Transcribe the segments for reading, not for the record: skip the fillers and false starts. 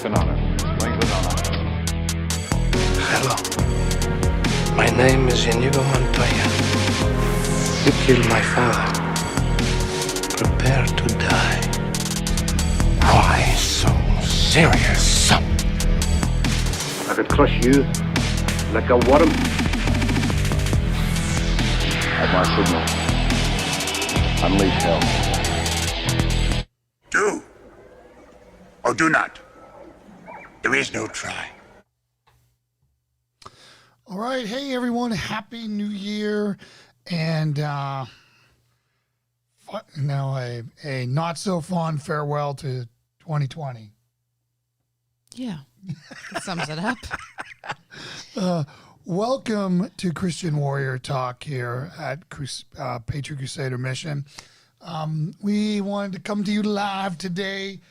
Strength and honor. Strength and honor. Hello. My name is Inigo Montoya. You killed my father. Prepare to die. Why so serious? I could crush you like a worm. At my signal, unleash hell. Do or do not. There is no try. All right. Hey, everyone. Happy New Year. And now a not so fun farewell to 2020. Yeah. That sums it up. Welcome to Christian Warrior Talk here at Patriot Crusader Mission. We wanted to come to you live today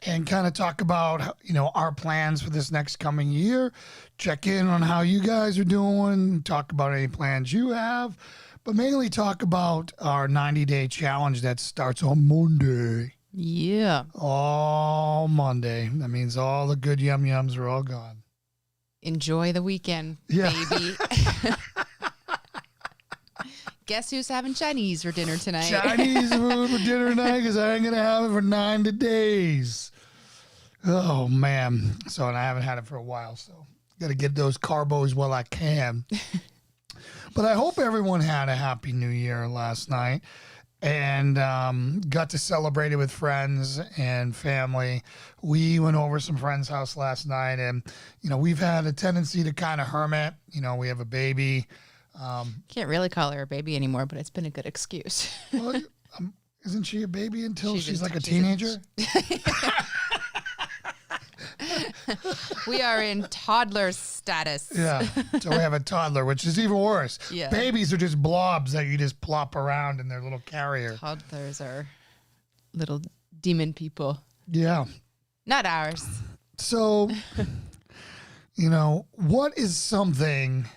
and kind of talk about, our plans for this next coming year, check in on how you guys are doing, talk about any plans you have, but mainly talk about our 90-day challenge that starts on Monday. Yeah. All Monday. That means all the good yum-yums are all gone. Enjoy the weekend, baby. Guess who's having Chinese for dinner tonight? Chinese food for dinner tonight because I ain't going to have it for 90 days. Oh, man. So, and I haven't had it for a while, so got to get those carbos while I can. But I hope everyone had a happy New Year last night and got to celebrate it with friends and family. We went over some friend's house last night, and, we've had a tendency to kind of hermit. We have a baby. Can't really call her a baby anymore, but it's been a good excuse. Well, isn't she a baby until she's like a teenager? We are in toddler status. Yeah, so we have a toddler, which is even worse. Yeah. Babies are just blobs that you just plop around in their little carrier. Toddlers are little demon people. Yeah. Not ours. So, what is something,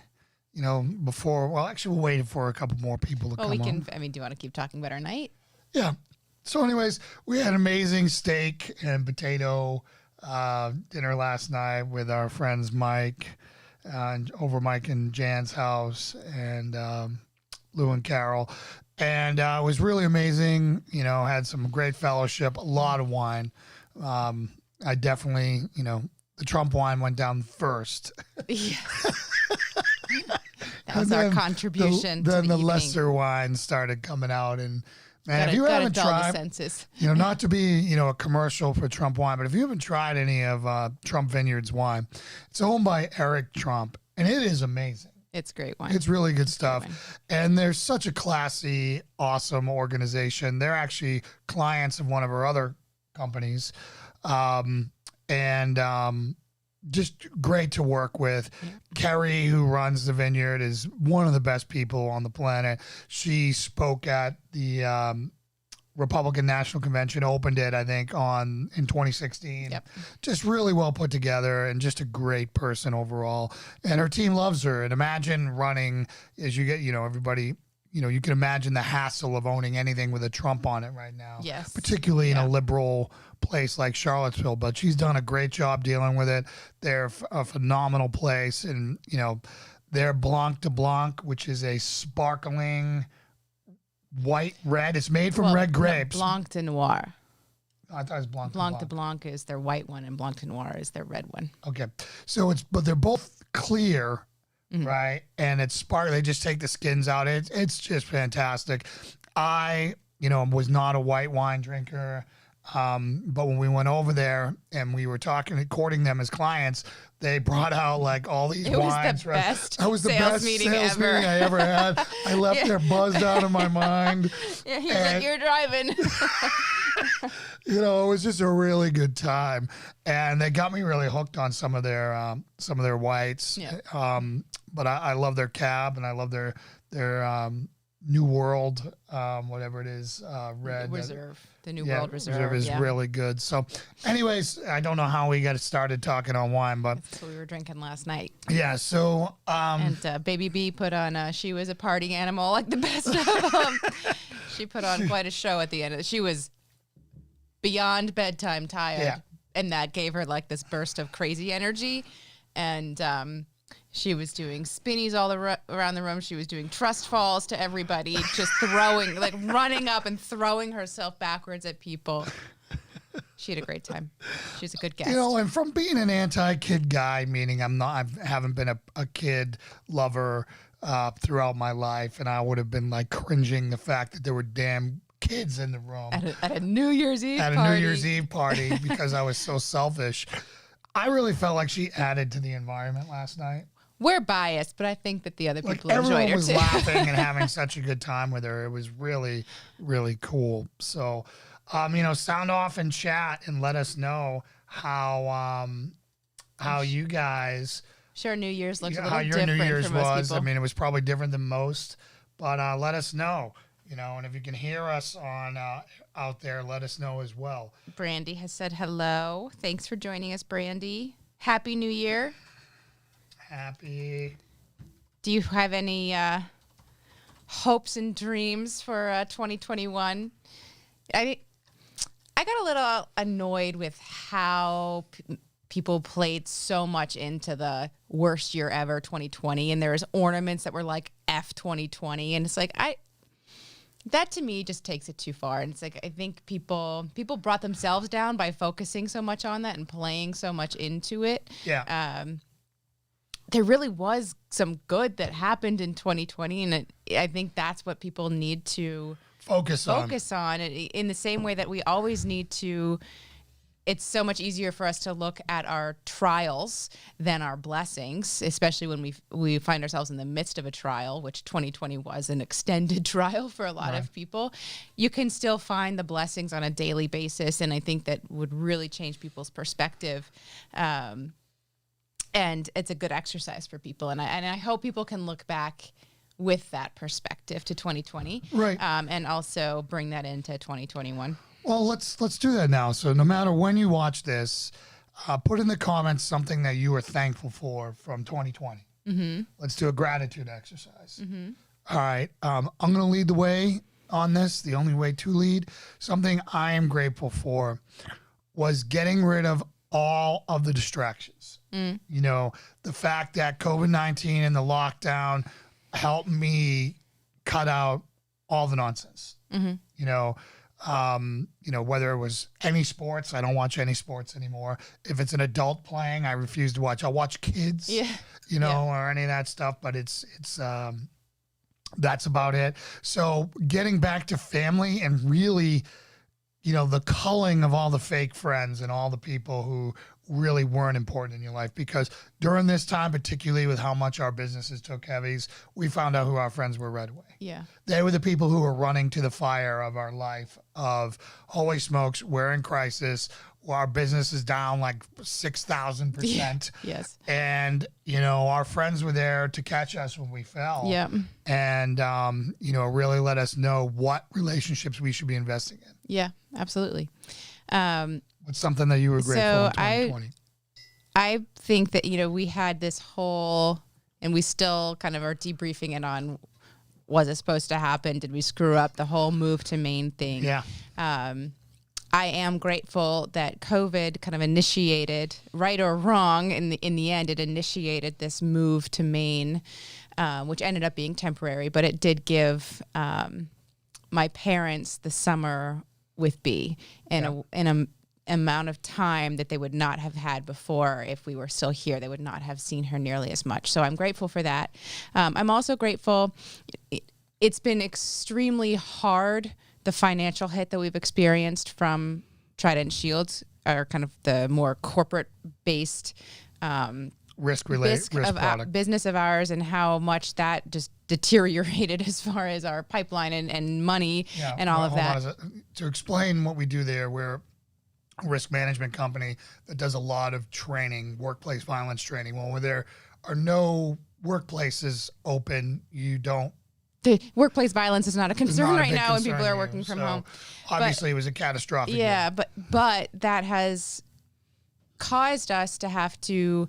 before, well, actually we'll wait for a couple more people to come on. Do you want to keep talking about our night? Yeah. So anyways, we had amazing steak and potato dinner last night with our friends Mike, over Mike and Jan's house, and Lou and Carol. And it was really amazing, had some great fellowship, a lot of wine. I definitely, the Trump wine went down first. Yeah. That was our contribution. Then the evening. lesser wines started coming out, and man, Gotta, if you gotta haven't dull tried, the senses. not to be, a commercial for Trump wine, but if you haven't tried any of Trump Vineyards wine, it's owned by Eric Trump, and it is amazing. It's great wine. It's really good stuff. And they're such a classy, awesome organization. They're actually clients of one of our other companies. Just great to work with. Yeah. Kerry, who runs the vineyard, is one of the best people on the planet. She spoke at the Republican National Convention, opened it, I think, in 2016. Yep. Just really well put together and just a great person overall. And her team loves her. And imagine running, as you get, everybody, you can imagine the hassle of owning anything with a Trump on it right now. Yes. Particularly in a liberal place like Charlottesville, but she's done a great job dealing with it. They're a phenomenal place, and they're Blanc de Blanc, which is a sparkling white red. It's made from red grapes. Blanc de Noir. I thought it was Blanc de Blanc Blanc. de Blanc is their white one, and Blanc de Noir is their red one. Okay, so but they're both clear. Mm-hmm. Right, and it's sparkling. They just take the skins out. It's just fantastic. I was not a white wine drinker. But when we went over there and we were courting them as clients, they brought out like all these wines. That was the best sales meeting I ever had. I left there buzzed out of my mind. Yeah, he's like, "You're driving." It was just a really good time, and they got me really hooked on some of their whites. Yeah. But I love their cab, and I love their New World, whatever it is, red. Reserve. The New World Reserve. Reserve is really good. So anyways, I don't know how we got started talking on wine, but that's what we were drinking last night. Yeah. So, and Baby B put on, she was a party animal, like the best of them. She put on quite a show at the end. She was beyond bedtime tired. Yeah. that gave her like this burst of crazy energy. And she was doing spinnies all around the room. She was doing trust falls to everybody, just throwing, like running up and throwing herself backwards at people. She had a great time. She was a good guest. You know, and from being an anti-kid guy, meaning I haven't been a kid lover throughout my life, and I would have been like cringing the fact that there were damn kids in the room At a New Year's Eve at party. a New Year's Eve party because I was so selfish. I really felt like she added to the environment last night. We're biased, but I think that the other Like people enjoyed everyone her was too. laughing and having such a good time with her. It was really, really cool. So, you know, sound off and chat and let us know how you guys, Sure, New Year's looks a how little your different New Year's for most was. people. I mean, it was probably different than most, but let us know. You know, and if you can hear us on out there, let us know as well. Brandy has said hello. Thanks for joining us, Brandy. Happy New Year. Happy. Do you have any hopes and dreams for 2021? I got a little annoyed with how people played so much into the worst year ever, 2020, and there was ornaments that were like F 2020, and it's like that to me just takes it too far. And it's like I think people brought themselves down by focusing so much on that and playing so much into it. Yeah. There really was some good that happened in 2020, and I think that's what people need to Focus on in the same way that we always need to. It's so much easier for us to look at our trials than our blessings, especially when we find ourselves in the midst of a trial, which 2020 was an extended trial for a lot of people. You can still find the blessings on a daily basis, and I think that would really change people's perspective. And it's a good exercise for people, and I hope people can look back with that perspective to 2020, Right. And also bring that into 2021. Well, let's do that now. So no matter when you watch this, put in the comments something that you are thankful for from 2020. Mm-hmm. Let's do a gratitude exercise. Mm-hmm. All right. I'm going to lead the way on this. The only way to lead. Something I am grateful for was getting rid of all of the distractions. You know, the fact that COVID-19 and the lockdown helped me cut out all the nonsense. Mm-hmm. You know, whether it was any sports, I don't watch any sports anymore. If it's an adult playing, I refuse to watch. I'll watch kids, or any of that stuff, but it's that's about it. So getting back to family and really, the culling of all the fake friends and all the people who really weren't important in your life, because during this time, particularly with how much our businesses took heavies, we found out who our friends were right away. Yeah. They were the people who were running to the fire of our life of, holy smokes, we're in crisis. Our business is down like 6,000%. Yes. And, our friends were there to catch us when we fell. Yeah. And, really let us know what relationships we should be investing in. Yeah, absolutely. What's something that you were grateful in 2020? I think that, we had this whole, and we still kind of are debriefing it on, was it supposed to happen? Did we screw up the whole move to Maine thing? Yeah. I am grateful that COVID kind of initiated, right or wrong, in the end, it initiated this move to Maine, which ended up being temporary, but it did give my parents the summer with B in an amount of time that they would not have had before if we were still here. They would not have seen her nearly as much. So I'm grateful for that. I'm also grateful. It's been extremely hard, the financial hit that we've experienced from Trident Shields, or kind of the more corporate-based business of ours, and how much that just deteriorated as far as our pipeline and money and all of that. To explain what we do there, we're a risk management company that does a lot of training, workplace violence training. When there are no workplaces open, the workplace violence is not a concern right now when people are working from home. Obviously, it was a catastrophic. Yeah, but that has caused us to have to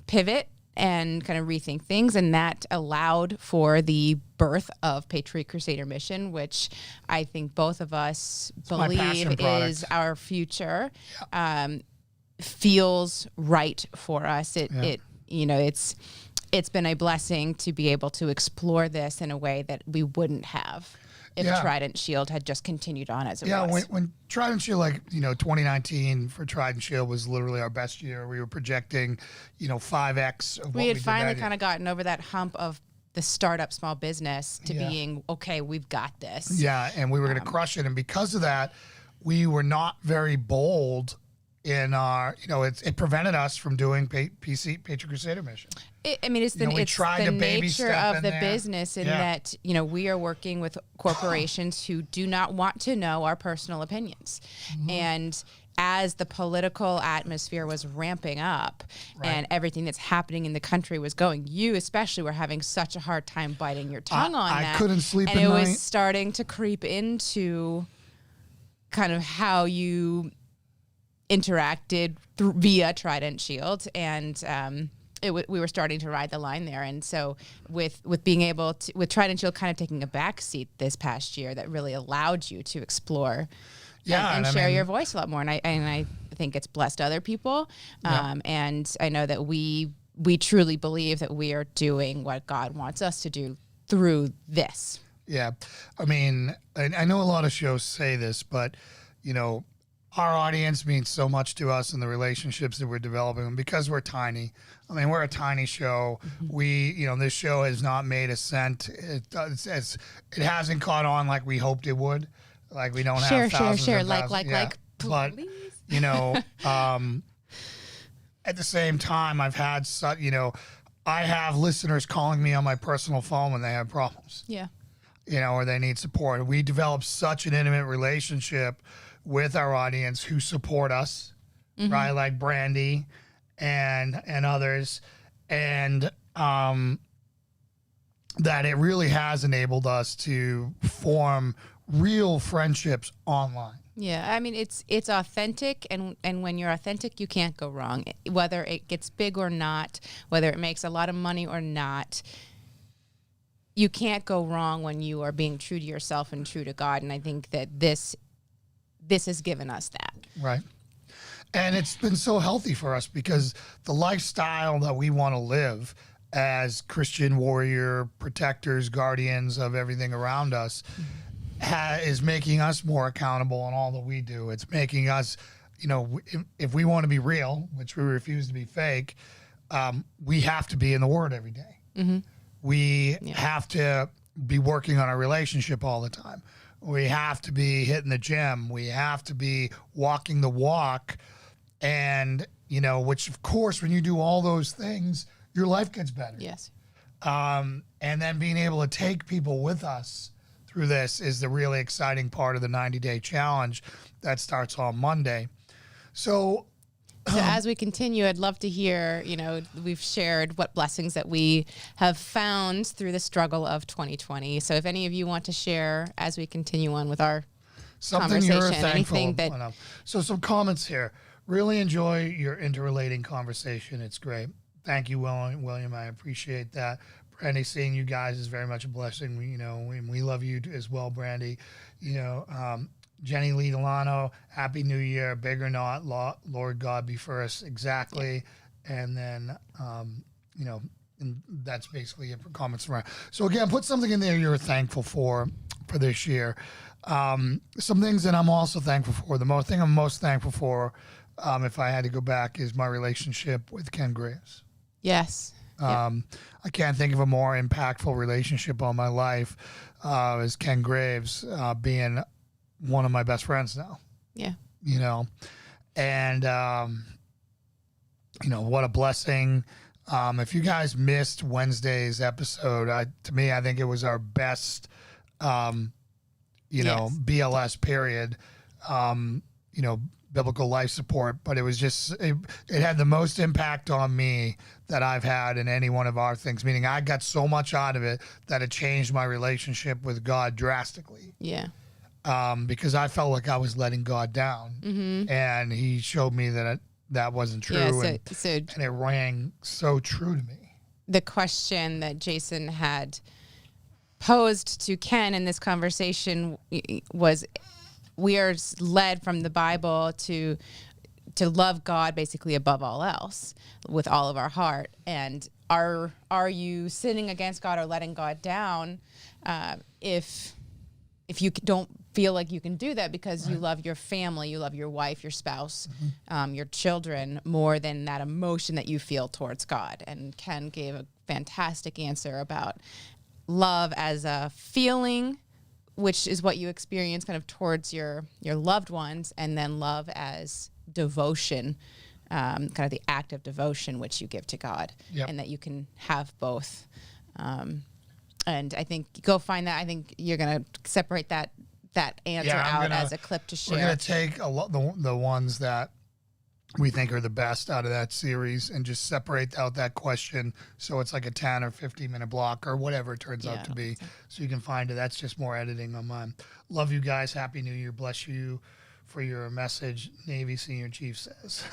pivot and kind of rethink things. And that allowed for the birth of Patriot Crusader Mission, which I think both of us believe is our future. Feels right for us. It's been a blessing to be able to explore this in a way that we wouldn't have if Trident Shield had just continued on as it was. Yeah, when Trident Shield, 2019 for Trident Shield was literally our best year. We were projecting, 5x of what we had finally did kind of gotten over that hump of the startup small business to being, okay, we've got this. Yeah, and we were going to crush it. And because of that, we were not very bold in our, it prevented us from doing Patriot Crusader Mission. It's the nature of the business in that, we are working with corporations who do not want to know our personal opinions. Mm-hmm. And as the political atmosphere was ramping up and everything that's happening in the country was going, you especially were having such a hard time biting your tongue on that. I couldn't sleep and at night. And it was starting to creep into kind of how you interacted via Trident Shield, and we were starting to ride the line there. And so with being able to, with Trident Shield kind of taking a back seat this past year, that really allowed you to explore and share your voice a lot more. And I think it's blessed other people. And I know that we truly believe that we are doing what God wants us to do through this. Yeah. I mean, I know a lot of shows say this, but, our audience means so much to us in the relationships that we're developing. And because we're tiny, we're a tiny show. Mm-hmm. We, this show has not made a cent. It hasn't caught on like we hoped it would. Like we don't have thousands of thousands. But, at the same time, I've had I have listeners calling me on my personal phone when they have problems. Yeah. Or they need support. We developed such an intimate relationship with our audience who support us, right? Like Brandy and others. And that it really has enabled us to form real friendships online. Yeah, it's authentic, and when you're authentic, you can't go wrong. Whether it gets big or not, whether it makes a lot of money or not, you can't go wrong when you are being true to yourself and true to God. And I think that this has given us that. Right. And it's been so healthy for us because the lifestyle that we want to live as Christian warrior protectors, guardians of everything around us is making us more accountable in all that we do. It's making us, if we want to be real, which we refuse to be fake, we have to be in the Word every day. Mm-hmm. We have to be working on our relationship all the time. We have to be hitting the gym. We have to be walking the walk. And, which of course, when you do all those things, your life gets better. Yes. And then being able to take people with us through this is the really exciting part of the 90-day challenge that starts on Monday. So as we continue, I'd love to hear, we've shared what blessings that we have found through the struggle of 2020. So if any of you want to share as we continue on with our conversation, anything that... So some comments here. Really enjoy your interrelating conversation. It's great. Thank you, William. I appreciate that. Brandy, seeing you guys is very much a blessing. We love you as well, Brandy. Jenny Lee Delano, Happy New Year, big or not, Lord God be first, exactly. And then, and that's basically it for comments around. So again, put something in there you're thankful for this year. Some things that I'm also thankful for. The thing I'm most thankful for, if I had to go back, is my relationship with Ken Graves. Yes. I can't think of a more impactful relationship on my life as Ken Graves being one of my best friends now. Yeah. And, what a blessing. If you guys missed Wednesday's episode, to me, I think it was our best, BLS period, biblical life support, but it was just, it had the most impact on me that I've had in any one of our things, meaning I got so much out of it that it changed my relationship with God drastically. Yeah. Because I felt like I was letting God down, and he showed me that that wasn't true, and it rang so true to me. the question that Jason had posed to Ken in this conversation was, we are led from the Bible to love God basically above all else with all of our heart. And are you sinning against God or letting God down if you don't feel like you can do that because you love your family, you love your wife, your spouse, your children more than that emotion that you feel towards God? And Ken gave a fantastic answer about love as a feeling, which is what you experience kind of towards your loved ones, and then love as devotion, kind of the act of devotion which you give to God, and that you can have both. And I think go find that. I think you're gonna separate that answer out as a clip to share. We're gonna take a lot the ones that we think are the best out of that series and just separate out that question so it's like a 10 or 15 minute block or whatever it turns out to be, so you can find it. That's just more editing on mine. Love you guys. Happy New Year. Bless you for your message, Navy Senior Chief says.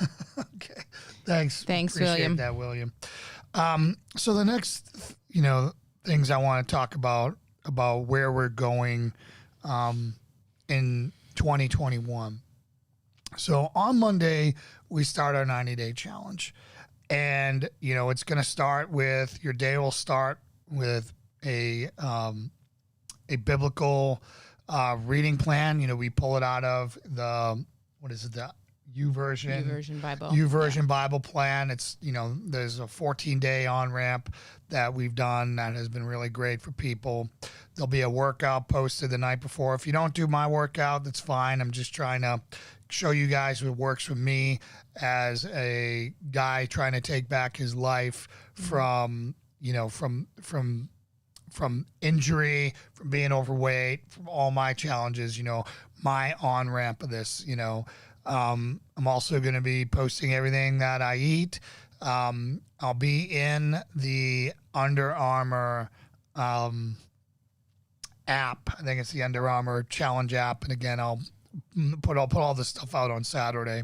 Okay. Thanks, appreciate William. That, William. So the next, things I want to talk about where we're going in 2021. So on Monday, we start our 90-day challenge. And, it's going to start with, your day will start with a biblical reading plan. We pull it out of the YouVersion Bible. YouVersion Bible plan. It's, there's a 14-day on-ramp that we've done that has been really great for people. There'll be a workout posted the night before. If you don't do my workout, that's fine. I'm just trying to show you guys what works for me as a guy trying to take back his life from injury, from being overweight, from all my challenges, my on-ramp of this, I'm also going to be posting everything that I eat. I'll be in the Under Armour app. I think it's the Under Armour Challenge app. And again, I'll put all this stuff out on Saturday.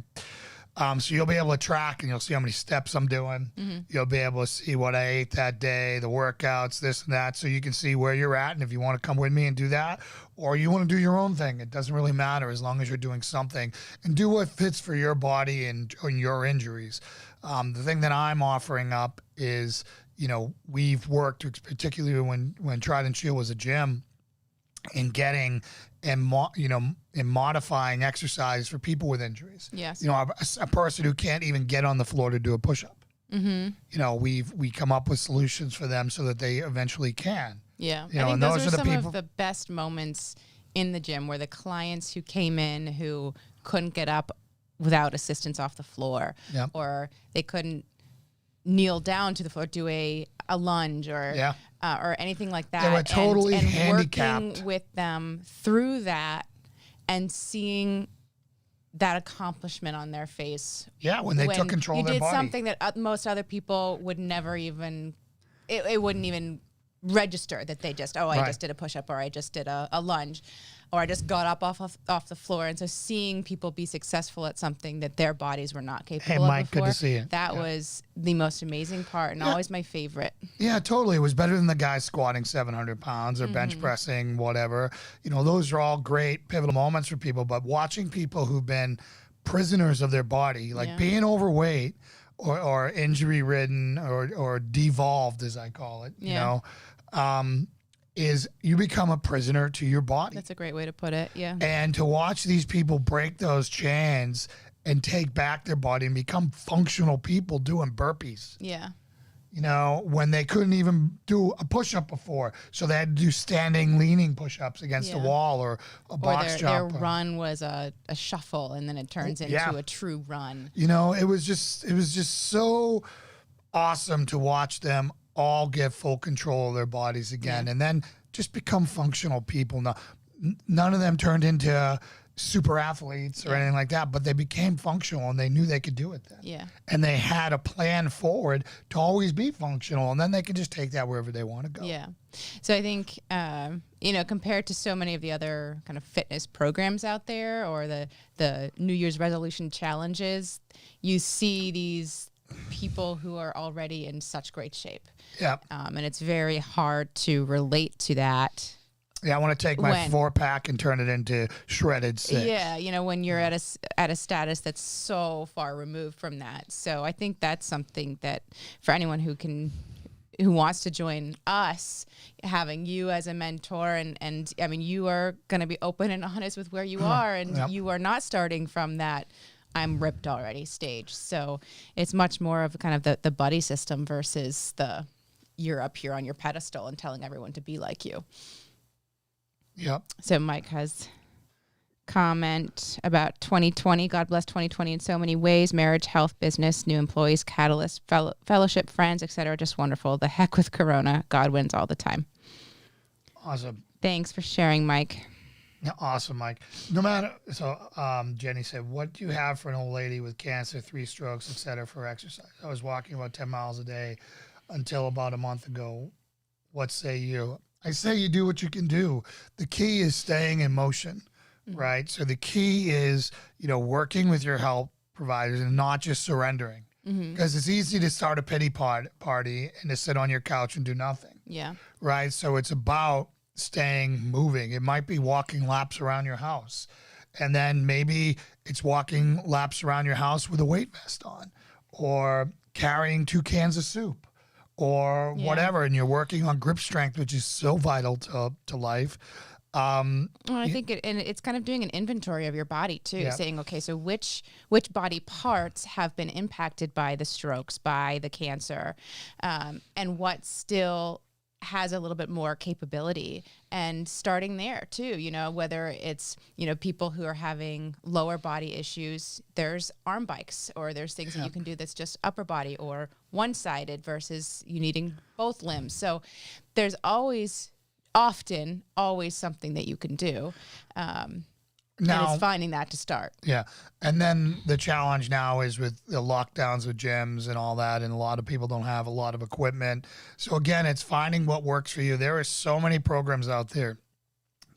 So you'll be able to track and you'll see how many steps I'm doing. You'll be able to see what I ate that day, the workouts, this and that, so you can see where you're at. And if you want to come with me and do that, or you want to do your own thing, it doesn't really matter as long as you're doing something and do what fits for your body and your injuries. The thing that I'm offering up is, we've worked, particularly when Tried and Shield was a gym, in getting and modifying exercise for people with injuries. Yes. A person who can't even get on the floor to do a push-up. We come up with solutions for them so that they eventually can. Yeah. I think those are some of the best moments in the gym, where the clients who came in who couldn't get up without assistance off the floor, or they couldn't kneel down to the floor, do a lunge or anything like that. They were totally handicapped. Working with them through that and seeing that accomplishment on their face. Yeah, when they took control of their body. You did something that most other people would never even, it wouldn't even register that they just, I just did a push-up, or I just did a lunge, or I just got up off the floor. And so seeing people be successful at something that their bodies were not capable of before, good to see it. That was the most amazing part, and always my favorite. Yeah, totally. It was better than the guys squatting 700 pounds or bench pressing, whatever. Those are all great pivotal moments for people, but watching people who've been prisoners of their body, like being overweight or injury-ridden or devolved, as I call it, is you become a prisoner to your body. That's a great way to put it, yeah. And to watch these people break those chains and take back their body and become functional people doing burpees. Yeah. When they couldn't even do a push-up before. So they had to do standing, leaning push-ups against a wall or a box jump. Their run was a shuffle, and then it turns into a true run. It was just so awesome to watch them all get full control of their bodies again, and then just become functional people. Now, none of them turned into super athletes or anything like that, but they became functional and they knew they could do it then. Yeah. And they had a plan forward to always be functional, and then they could just take that wherever they want to go. Yeah. So I think, compared to so many of the other kind of fitness programs out there, or the New Year's resolution challenges, you see these people who are already in such great shape. Yeah. And it's very hard to relate to that. Yeah, I want to take my 4-pack and turn it into shredded 6. Yeah, you know, when you're at a status that's so far removed from that. So I think that's something that for anyone who wants to join us, having you as a mentor, and I mean, you are going to be open and honest with where you are, and you are not starting from that I'm ripped already stage. So it's much more of kind of the buddy system versus the you're up here on your pedestal and telling everyone to be like you. Yep. So Mike has comment about 2020. God bless 2020 in so many ways. Marriage, health, business, new employees, catalyst, fellowship, friends, etc. Just wonderful. The heck with Corona. God wins all the time. Awesome. Thanks for sharing, Mike. Yeah, awesome, Mike. No matter, so Jenny said, what do you have for an old lady with cancer, 3 strokes, etc. for exercise? I was walking about 10 miles a day until about a month ago. What say you? I say you do what you can do. The key is staying in motion, right? So the key is, working with your health providers and not just surrendering. Because it's easy to start a pity party and to sit on your couch and do nothing. Yeah. Right? So it's about staying moving. It might be walking laps around your house. And then maybe it's walking laps around your house with a weight vest on, or carrying 2 cans of soup, or whatever, and you're working on grip strength, which is so vital to life. Well, I think it's kind of doing an inventory of your body too, saying, okay, so which body parts have been impacted by the strokes, by the cancer, and what still has a little bit more capability, and starting there too, whether it's, people who are having lower body issues, there's arm bikes, or there's things that you can do that's just upper body or one-sided versus you needing both limbs. So there's often always something that you can do. Now, and it's finding that to start. Yeah. And then the challenge now is with the lockdowns with gyms and all that, and a lot of people don't have a lot of equipment. So again, it's finding what works for you. There are so many programs out there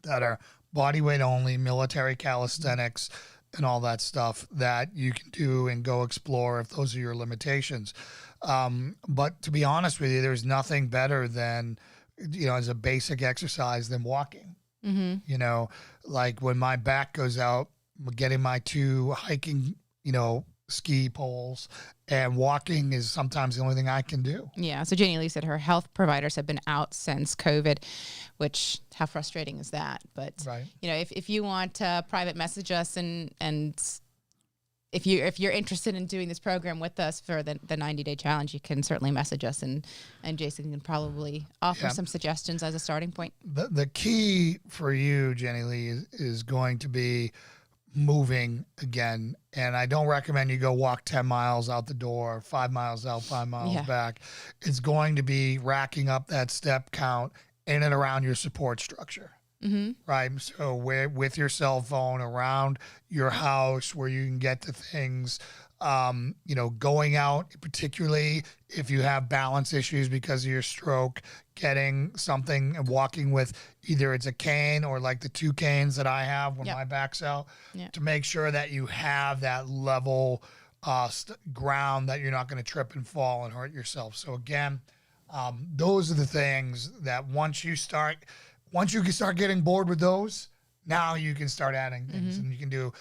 that are body weight only, military calisthenics, and all that stuff that you can do and go explore if those are your limitations. But to be honest with you, there's nothing better than, as a basic exercise than walking. Like when my back goes out, getting my 2 hiking, ski poles, and walking is sometimes the only thing I can do. Yeah. So Janie Lee said her health providers have been out since COVID, which how frustrating is that? But right. If you want to private message us and if you're interested in doing this program with us for the 90-day challenge, you can certainly message us, and Jason can probably offer some suggestions as a starting point. The key for you, Jenny Lee, is going to be moving again. And I don't recommend you go walk 10 miles out the door, 5 miles out, 5 miles back. It's going to be racking up that step count in and around your support structure. Right. So with your cell phone around your house where you can get to things, going out, particularly if you have balance issues because of your stroke, getting something and walking with either it's a cane or like the 2 canes that I have when my back's out, to make sure that you have that level ground that you're not going to trip and fall and hurt yourself. So again, those are the things that once you can start getting bored with those, now you can start adding things, and you can do,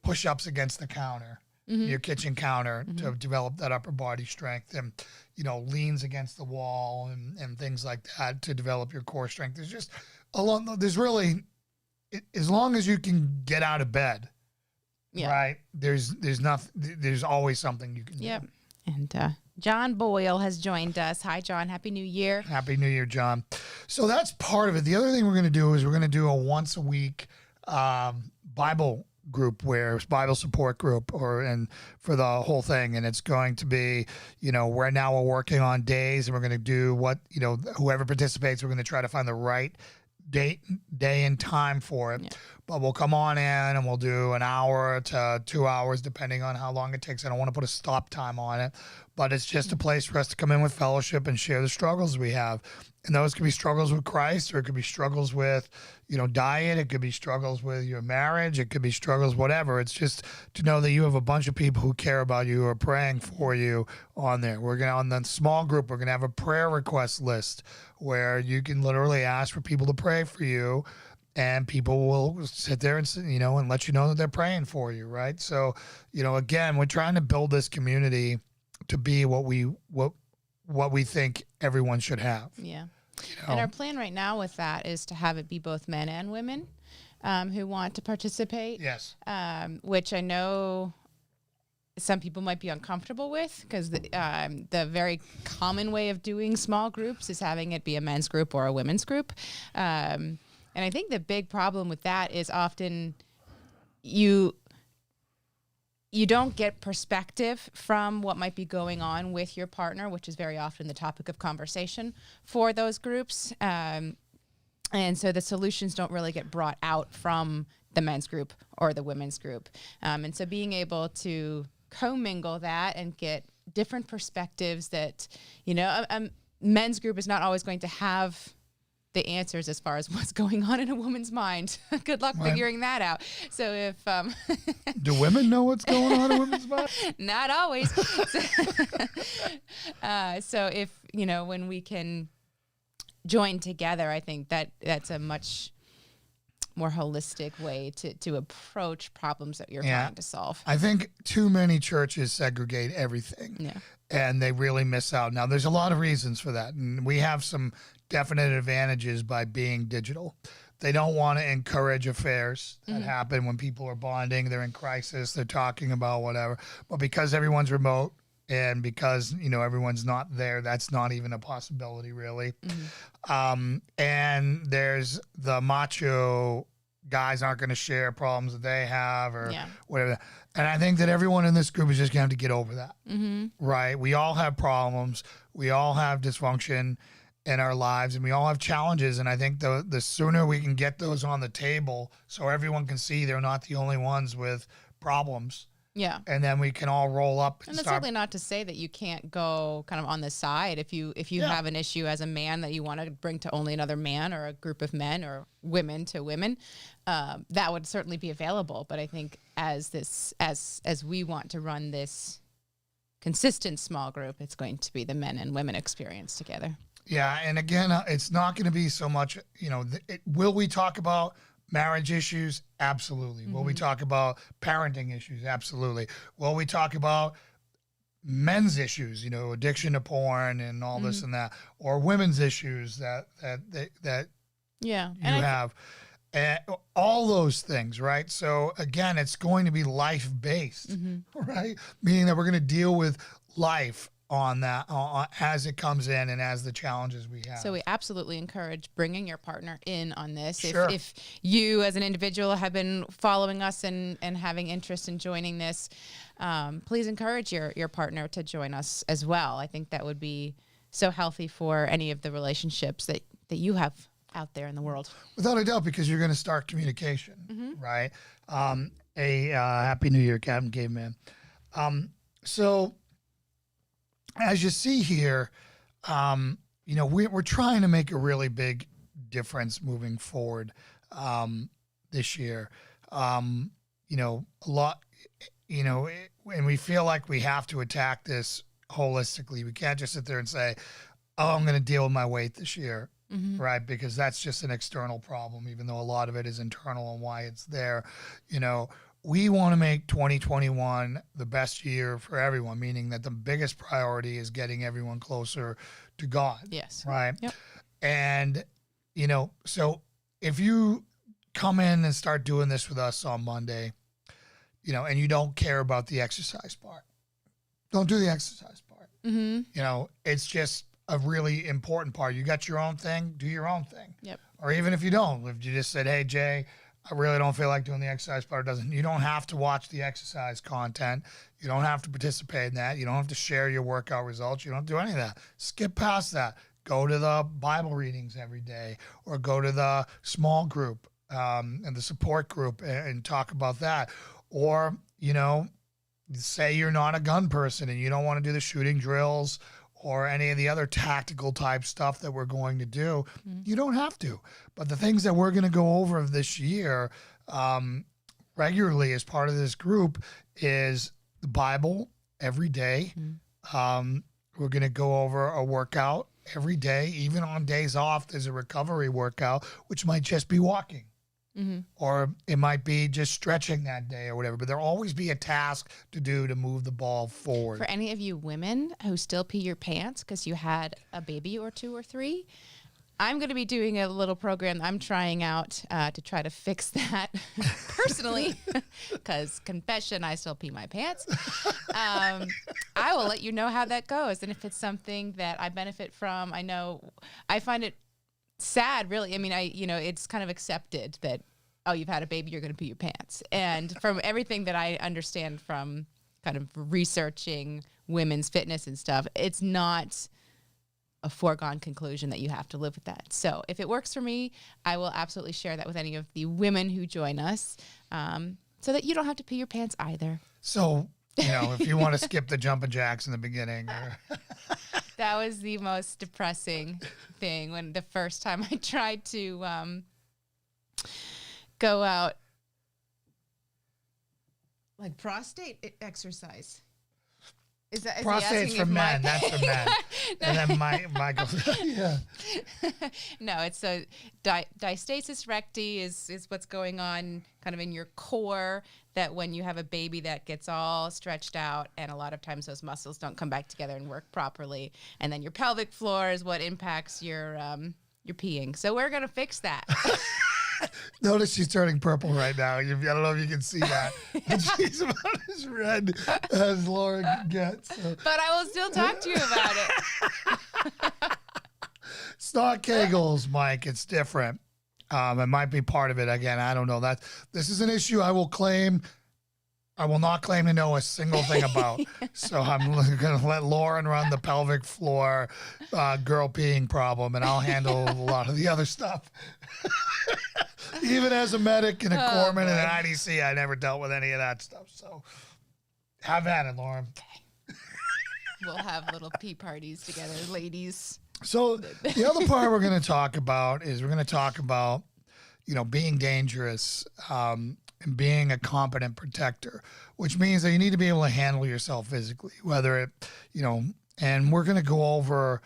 push-ups against the counter, your kitchen counter, to develop that upper body strength, and, leans against the wall and things like that to develop your core strength. There's just as long as you can get out of bed, right? There's always something you can do. Yep. And John Boyle has joined us. Hi, John. Happy New Year. Happy New Year, John. So that's part of it. The other thing we're going to do is we're going to do a once a week Bible group, Bible support group, and for the whole thing. And it's going to be, we're working on days, and we're going to do whoever participates, we're going to try to find the right day and time for it. but we'll come on in and we'll do an hour to 2 hours, depending on how long it takes. I don't want to put a stop time on it, but it's just a place for us to come in with fellowship and share the struggles we have. And those could be struggles with Christ, or it could be struggles with, diet. It could be struggles with your marriage. It could be struggles, whatever. It's just to know that you have a bunch of people who care about you, who are praying for you on there. On the small group, we're going to have a prayer request list where you can literally ask for people to pray for you, and people will sit there and, and let you know that they're praying for you. Right. So, again, we're trying to build this community to be what we think everyone should have. Yeah. And our plan right now with that is to have it be both men and women who want to participate. Yes. Which I know some people might be uncomfortable with, because the very common way of doing small groups is having it be a men's group or a women's group. And I think the big problem with that is often you don't get perspective from what might be going on with your partner, which is very often the topic of conversation for those groups. And so the solutions don't really get brought out from the men's group or the women's group. And so being able to commingle that and get different perspectives that, a men's group is not always going to have the answers as far as what's going on in a woman's mind. Good luck figuring that out. So if do women know what's going on in women's mind? Not always. So if when we can join together, I think that's a much more holistic way to approach problems that you're trying to solve. I think too many churches segregate everything. Yeah. And they really miss out. Now, there's a lot of reasons for that, and we have some definite advantages by being digital. They don't want to encourage affairs that happen when people are bonding, they're in crisis, they're talking about whatever. But because everyone's remote and because, everyone's not there, that's not even a possibility, really. And there's the macho guys aren't going to share problems that they have or whatever. And I think that everyone in this group is just going to have to get over that, right? We all have problems. We all have dysfunction in our lives, and we all have challenges. And I think the sooner we can get those on the table so everyone can see they're not the only ones with problems. Yeah. And then we can all roll up. And that's certainly not to say that you can't go kind of on the side. If you have an issue as a man that you want to bring to only another man or a group of men or women to women, that would certainly be available. But I think as we want to run this consistent small group, it's going to be the men and women experience together. Yeah. And again, it's not going to be so much, will we talk about marriage issues? Absolutely. Will we talk about parenting issues? Absolutely. Will we talk about men's issues, addiction to porn and all this and that, or women's issues that you have? All those things, right? So again, it's going to be life-based, right? Meaning that we're going to deal with life on that as it comes in and as the challenges we have. So we absolutely encourage bringing your partner in on this. Sure. If you as an individual have been following us and having interest in joining this, please encourage your partner to join us as well. I think that would be so healthy for any of the relationships that you have out there in the world. Without a doubt, because you're going to start communication, right? Happy New Year, Captain Caveman. So as you see here, we're trying to make a really big difference moving forward this year. A lot, and we feel like we have to attack this holistically. We can't just sit there and say, oh, I'm going to deal with my weight this year, right? Because that's just an external problem, even though a lot of it is internal and why it's there. We want to make 2021 the best year for everyone, meaning that the biggest priority is getting everyone closer to God. Yes. Right. Yep. And, so if you come in and start doing this with us on Monday, and you don't care about the exercise part, don't do the exercise part. It's just a really important part. You got your own thing, do your own thing. Yep. Or even if you don't, if you just said, hey, Jay, I really don't feel like doing the exercise part. You don't have to watch the exercise content. You don't have to participate in that. You don't have to share your workout results. You don't have to do any of that. Skip past that. Go to the Bible readings every day or go to the small group and the support group and talk about that. Or, you know, say you're not a gun person and you don't want to do the shooting drills or any of the other tactical type stuff that we're going to do. You don't have to. But the things that we're going to go over this year regularly as part of this group is the Bible every day. We're going to go over a workout every day. Even on days off, there's a recovery workout, which might just be walking. Or it might be just stretching that day or whatever, but there'll always be a task to do to move the ball forward. For any of you women who still pee your pants because you had a baby or 2 or 3, I'm going to be doing a little program I'm trying out to try to fix that personally, because confession, I still pee my pants. I will let you know how that goes. And if it's something that I benefit from, I know I find it sad, really. I mean, it's kind of accepted that, oh, you've had a baby, you're going to pee your pants. And from everything that I understand from kind of researching women's fitness and stuff, it's not a foregone conclusion that you have to live with that. So if it works for me, I will absolutely share that with any of the women who join us, so that you don't have to pee your pants either. So, you know, if you want to skip the jumping jacks in the beginning. That was the most depressing thing when the first time I tried to go out, like prostate exercise. Is Prostate's for men? That's for men. And then Michael. Yeah. No, it's a diastasis recti is what's going on kind of in your core, that when you have a baby that gets all stretched out, and a lot of times those muscles don't come back together and work properly, and then your pelvic floor is what impacts your peeing. So we're gonna fix that. Notice she's turning purple right now. I don't know if you can see that. And she's about as red as Laura gets. So. But I will still talk to you about it. It's not Kegels, Mike. It's different. It might be part of it. Again, I don't know. This is an issue I will not claim to know a single thing about. So I'm going to let Lauren run the pelvic floor girl peeing problem, and I'll handle a lot of the other stuff. Even as a medic and a corpsman and an IDC, I never dealt with any of that stuff. So have at it, Lauren. Okay. We'll have little pee parties together, ladies. So the other part we're going to talk about is being dangerous and being a competent protector, which means that you need to be able to handle yourself physically, and we're going to go over,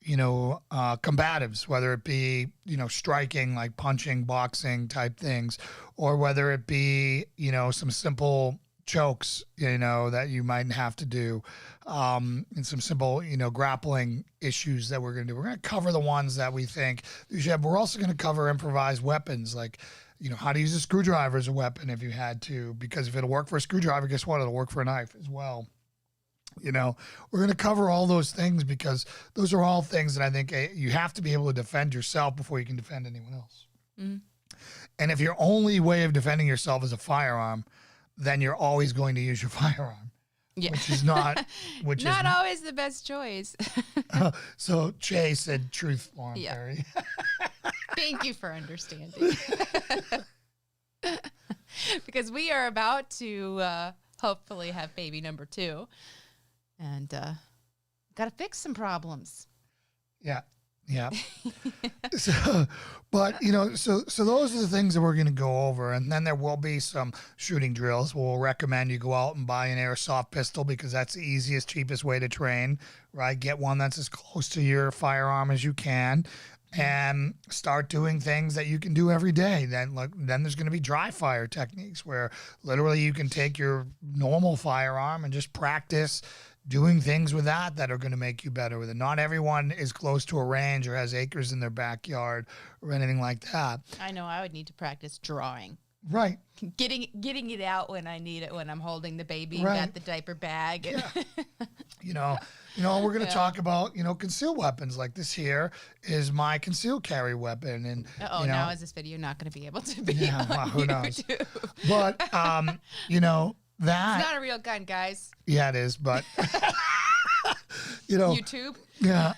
combatives, whether it be, striking, like punching, boxing type things, or whether it be, some simple chokes, that you might have to do, and some simple, grappling issues that we're going to do. We're going to cover the ones that we think you should have. We're also going to cover improvised weapons, like, how to use a screwdriver as a weapon if you had to, because if it'll work for a screwdriver, guess what? It'll work for a knife as well. We're going to cover all those things because those are all things that I think you have to be able to defend yourself before you can defend anyone else. Mm-hmm. And if your only way of defending yourself is a firearm, then you're always going to use your firearm. Yeah. Which is not always the best choice. So Che said truth, Lauren Perry. Thank you for understanding. Because we are about to hopefully have baby number 2. And got to fix some problems. Yeah. So those are the things that we're going to go over. And then there will be some shooting drills. We'll recommend you go out and buy an airsoft pistol because that's the easiest, cheapest way to train, right? Get one that's as close to your firearm as you can and start doing things that you can do every day. Then there's going to be dry fire techniques where literally you can take your normal firearm and just practice doing things with that are going to make you better with it. Not everyone is close to a range or has acres in their backyard or anything like that. I know I would need to practice drawing. Right. Getting it out when I need it, when I'm holding the baby, right. Got the diaper bag. Yeah. We're going to talk about, concealed weapons. Like this here is my concealed carry weapon. And now is this video not going to be able to be on who knows? YouTube? But, that it's not a real gun, guys. Yeah, it is, but YouTube. Yeah.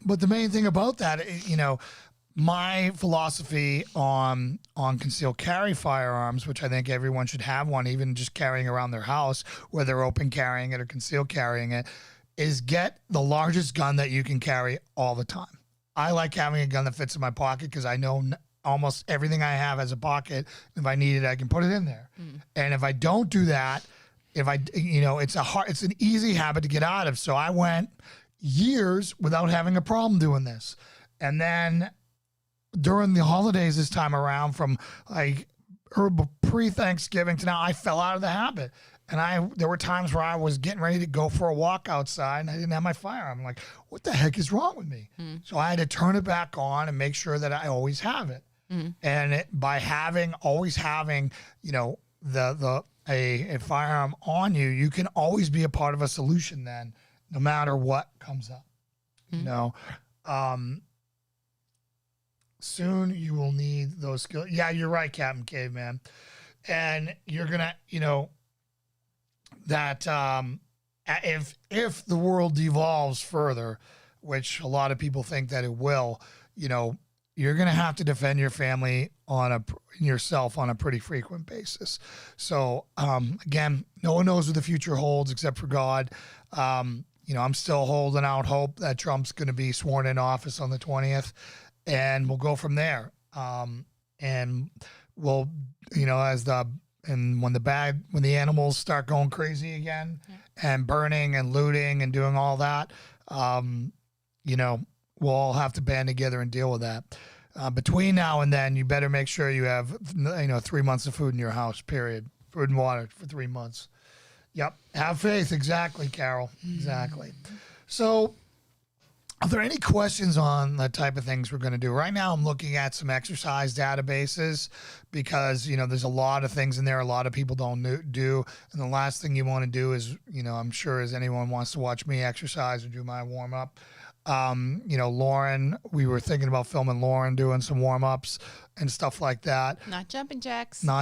But the main thing about that, my philosophy on concealed carry firearms, which I think everyone should have one, even just carrying around their house, whether open carrying it or concealed carrying it, is get the largest gun that you can carry all the time. I like having a gun that fits in my pocket because I know almost everything I have has a pocket. If I need it, I can put it in there. And if I don't do that, it's an easy habit to get out of. So I went years without having a problem doing this. And then during the holidays this time around, from like pre-Thanksgiving to now, I fell out of the habit. And there were times where I was getting ready to go for a walk outside and I didn't have my firearm. I'm like, what the heck is wrong with me? So I had to turn it back on and make sure that I always have it. And by always having, a firearm on you, you can always be a part of a solution then, no matter what comes up. Soon you will need those skills. Yeah, you're right, Captain Caveman. And you're gonna, that if the world devolves further, which a lot of people think that it will, you're going to have to defend your family yourself on a pretty frequent basis. So again, no one knows what the future holds except for God. I'm still holding out hope that Trump's going to be sworn in office on the 20th, and we'll go from there. And we'll, when the animals start going crazy again and burning and looting and doing all that, we'll all have to band together and deal with that. Between now and then, you better make sure you have, 3 months of food in your house, period. Food and water for 3 months. Yep. Have faith. Exactly, Carol. Exactly. So are there any questions on the type of things we're going to do? Right now, I'm looking at some exercise databases because, there's a lot of things in there a lot of people don't do. And the last thing you want to do is, I'm sure as anyone wants to watch me exercise or do my warm-up. Lauren, we were thinking about filming Lauren doing some warm-ups and stuff like that. Not jumping jacks. But,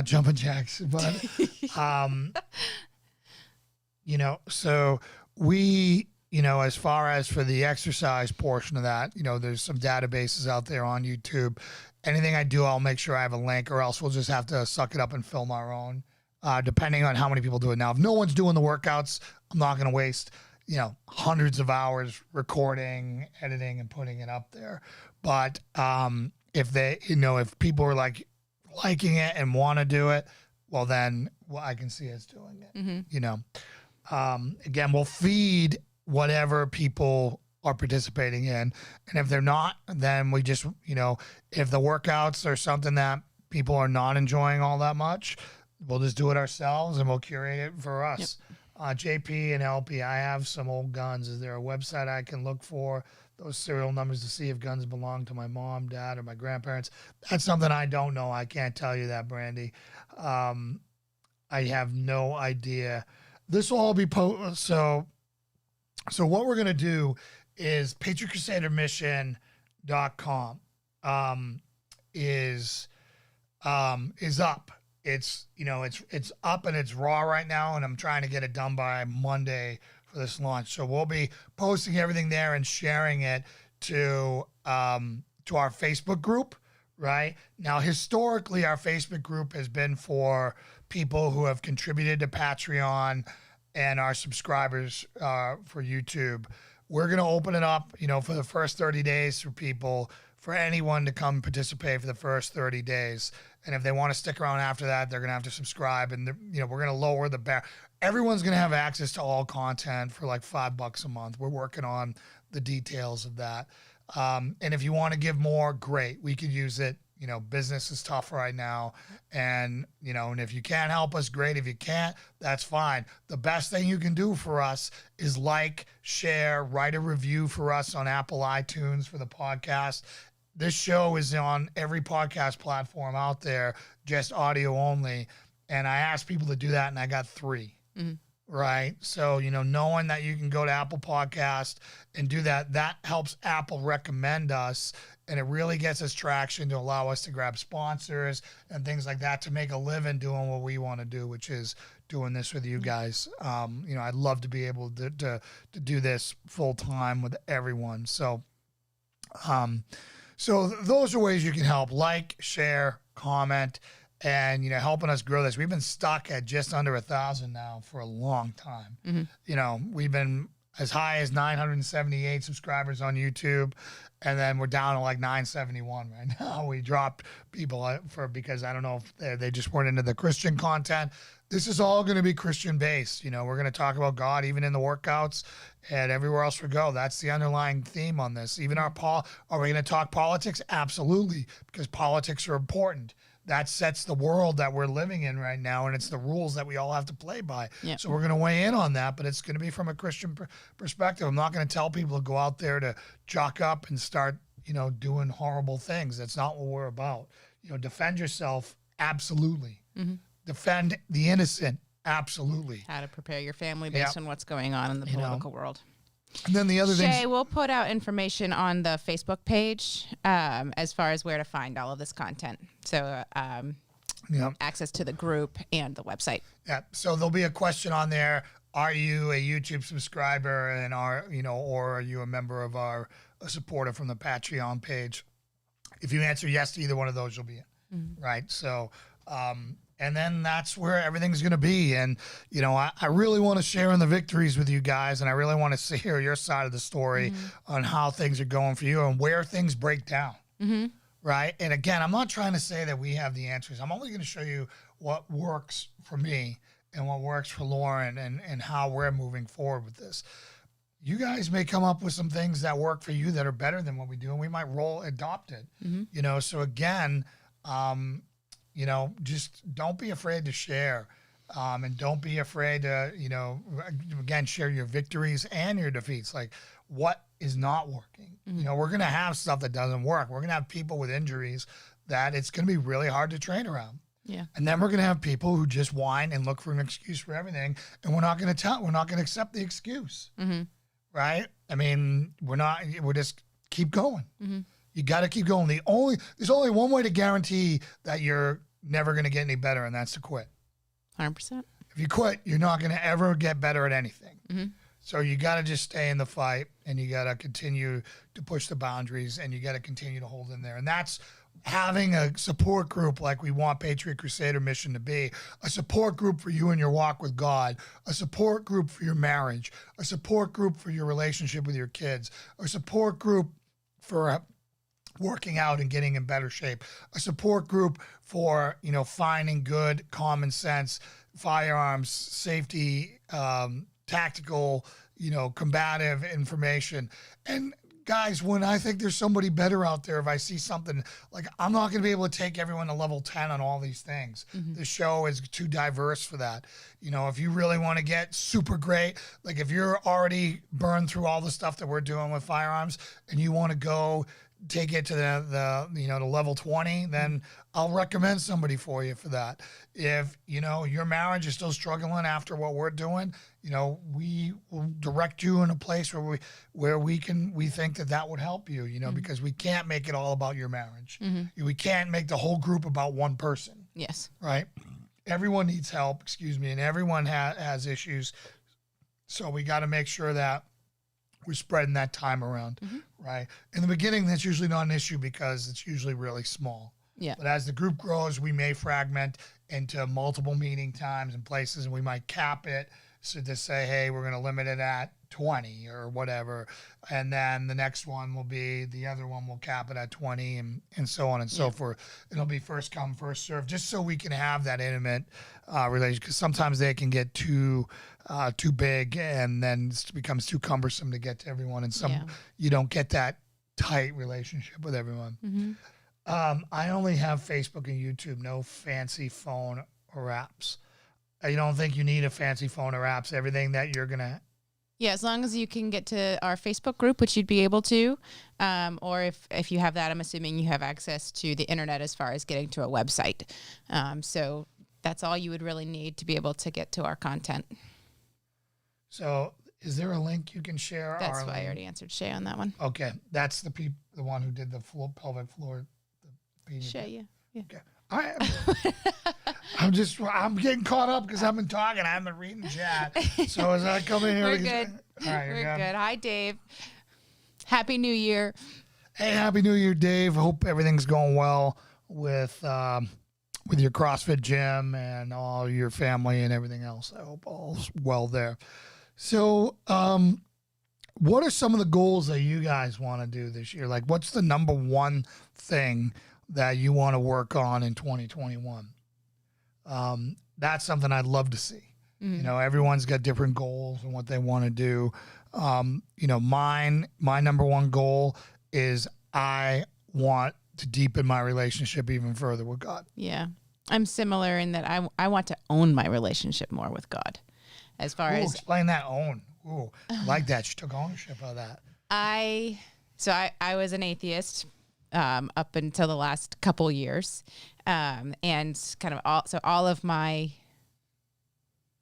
so we, as far as for the exercise portion of that, there's some databases out there on YouTube. Anything I do, I'll make sure I have a link, or else we'll just have to suck it up and film our own, depending on how many people do it. Now, if no one's doing the workouts, I'm not going to waste hundreds of hours recording, editing, and putting it up there. But if people are liking it and want to do it, well, then I can see us doing it. Again, we'll feed whatever people are participating in. And if they're not, then we just, if the workouts are something that people are not enjoying all that much, we'll just do it ourselves and we'll curate it for us. Yep. JP and LP, I have some old guns. Is there a website I can look for those serial numbers to see if guns belong to my mom, dad, or my grandparents? That's something I don't know. I can't tell you that, Brandy. I have no idea. This will all be so what we're going to do is patriotcrusadermission.com is up. It's up and it's raw right now, and I'm trying to get it done by Monday for this launch. So we'll be posting everything there and sharing it to our Facebook group. Right now, historically, our Facebook group has been for people who have contributed to Patreon and our subscribers for YouTube. We're going to open it up, for the first 30 days for anyone to come participate for the first 30 days. And if they want to stick around after that, they're going to have to subscribe. And, we're going to lower the bar. Everyone's going to have access to all content for like $5 a month. We're working on the details of that. And if you want to give more, great. We could use it. Business is tough right now. And, and if you can't help us, great. If you can't, that's fine. The best thing you can do for us is share, write a review for us on Apple iTunes for the podcast. This show is on every podcast platform out there, just audio only. And I asked people to do that, and I got 3. Right? So, knowing that you can go to Apple Podcast and do that, that helps Apple recommend us, and it really gets us traction to allow us to grab sponsors and things like that to make a living doing what we want to do, which is doing this with you guys. I'd love to be able to do this full time with everyone. So So those are ways you can help. Like, share, comment, and, you know, helping us grow this. We've been stuck at just under 1,000 now for a long time. You know, we've been as high as 978 subscribers on YouTube, and then we're down to like 971 right now. We dropped people because I don't know if they just weren't into the Christian content. This is all going to be Christian based. You know, we're going to talk about God even in the workouts and everywhere else we go. That's the underlying theme on this. Even are we going to talk politics? Absolutely, because politics are important. That sets the world that we're living in right now, and it's the rules that we all have to play by. Yep. So we're going to weigh in on that, but it's going to be from a Christian perspective. I'm not going to tell people to go out there to jock up and start, you know, doing horrible things. That's not what we're about. You know, defend yourself, absolutely. Defend the innocent, absolutely. How to prepare your family based on what's going on in the political world. And then the other thing, Shay, we'll put out information on the Facebook page as far as where to find all of this content. So access to the group and the website. Yeah. So there'll be a question on there. Are you a YouTube subscriber, and or are you a member of a supporter from the Patreon page? If you answer yes to either one of those, you'll be in. Right. So, and then that's where everything's going to be. And, you know, I really want to share in the victories with you guys, and I really want to hear your side of the story on how things are going for you and where things break down. Right. And again, I'm not trying to say that we have the answers. I'm only going to show you what works for me and what works for Lauren and how we're moving forward with this. You guys may come up with some things that work for you that are better than what we do, and we might adopt it. You know, so again, you know, just don't be afraid to share, and don't be afraid to, you know, again, share your victories and your defeats. Like, what is not working? You know, we're going to have stuff that doesn't work. We're going to have people with injuries that it's going to be really hard to train around. Yeah. And then we're going to have people who just whine and look for an excuse for everything. And we're not going to accept the excuse. Right? I mean, we'll just keep going. You got to keep going. There's only one way to guarantee that you're never going to get any better, and that's to quit. 100%. If you quit, you're not going to ever get better at anything. So you got to just stay in the fight, and you got to continue to push the boundaries, and you got to continue to hold in there. And that's having a support group like we want Patriot Crusader mission to be, a support group for you in your walk with God, a support group for your marriage, a support group for your relationship with your kids, a support group for working out and getting in better shape, a support group for, you know, finding good common sense firearms, safety, tactical, you know, combative information. And guys, when I think there's somebody better out there, if I see something, like, I'm not going to be able to take everyone to level 10 on all these things. The show is too diverse for that. You know, if you really want to get super great, like if you're already burned through all the stuff that we're doing with firearms and you want to go take it to the you know, to level 20, then I'll recommend somebody for you for that. If, you know, your marriage is still struggling after what we're doing, you know, we will direct you in a place where we think that would help you, you know, because we can't make it all about your marriage. We can't make the whole group about one person. Yes. Right? Everyone needs help, and everyone has issues. So we got to make sure that we're spreading that time around, right? In the beginning, that's usually not an issue because it's usually really small. Yeah. But as the group grows, we may fragment into multiple meeting times and places, and we might cap it. So to say, hey, we're going to limit it at 20 or whatever. And then the next one will be, the other one will cap it at 20 and so on and so forth. It'll be first come, first serve, just so we can have that intimate relationship. Because sometimes they can get too big, and then it becomes too cumbersome to get to everyone. And you don't get that tight relationship with everyone. I only have Facebook and YouTube, no fancy phone or apps. You don't think you need a fancy phone or apps? Everything that you're going to... Yeah, as long as you can get to our Facebook group, which you'd be able to, or if you have that, I'm assuming you have access to the internet as far as getting to a website. So that's all you would really need to be able to get to our content. So is there a link you can share? That's why I already answered Shay on that one. Okay, that's the one who did the pelvic floor. Shay, yeah. Okay. All right. I'm getting caught up because I've been talking. I haven't been reading chat. So as I come in here, we're good. All right, we're good. Hi, Dave. Happy New Year. Hey, Happy New Year, Dave. Hope everything's going well with your CrossFit gym and all your family and everything else. I hope all's well there. So, what are some of the goals that you guys want to do this year? Like, what's the number one thing that you want to work on in 2021? That's something I'd love to see. You know, everyone's got different goals and what they want to do. You know, my number one goal is I want to deepen my relationship even further with God. Yeah. I'm similar in that I want to own my relationship more with God. As far as explain that own. Ooh, I like that. She took ownership of that. I was an atheist up until the last couple years. And kind of all of my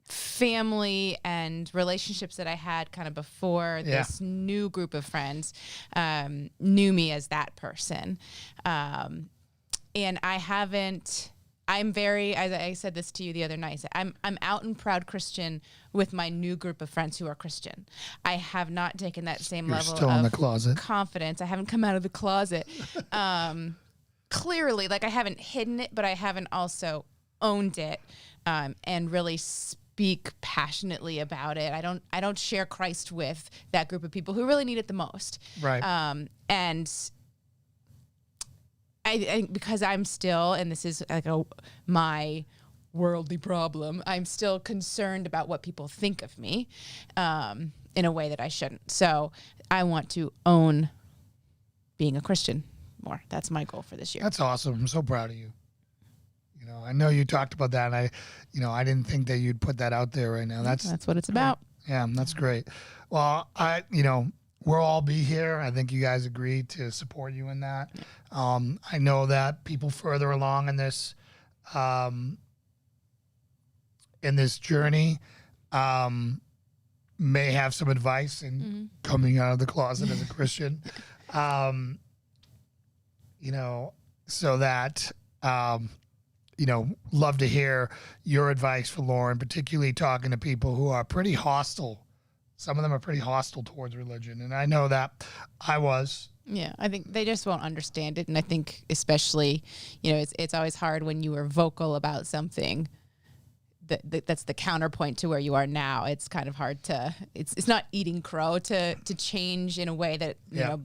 family and relationships that I had kind of before this new group of friends knew me as that person. And I'm very, as I said this to you the other night, I'm out and proud Christian with my new group of friends who are Christian. I have not taken that same level still of in the closet. Confidence. I haven't come out of the closet. Clearly, like I haven't hidden it, but I haven't also owned it and really speak passionately about it. I don't share Christ with that group of people who really need it the most. Right. And I because I'm still, and this is like my worldly problem, I'm still concerned about what people think of me in a way that I shouldn't. So I want to own being a Christian more. That's my goal for this year. That's awesome. I'm so proud of you. You know, I know you talked about that, and I didn't think that you'd put that out there right now. That's what it's about. Yeah, that's great. Well, we'll all be here. I think you guys agreed to support you in that. I know that people further along in this journey may have some advice in coming out of the closet as a Christian. So that love to hear your advice for Lauren, particularly talking to people who are pretty hostile. Some of them are pretty hostile towards religion, and I know that I was. Yeah, I think they just won't understand it, and I think especially, it's always hard when you are vocal about something that's the counterpoint to where you are now. It's kind of hard to. It's not eating crow to change in a way that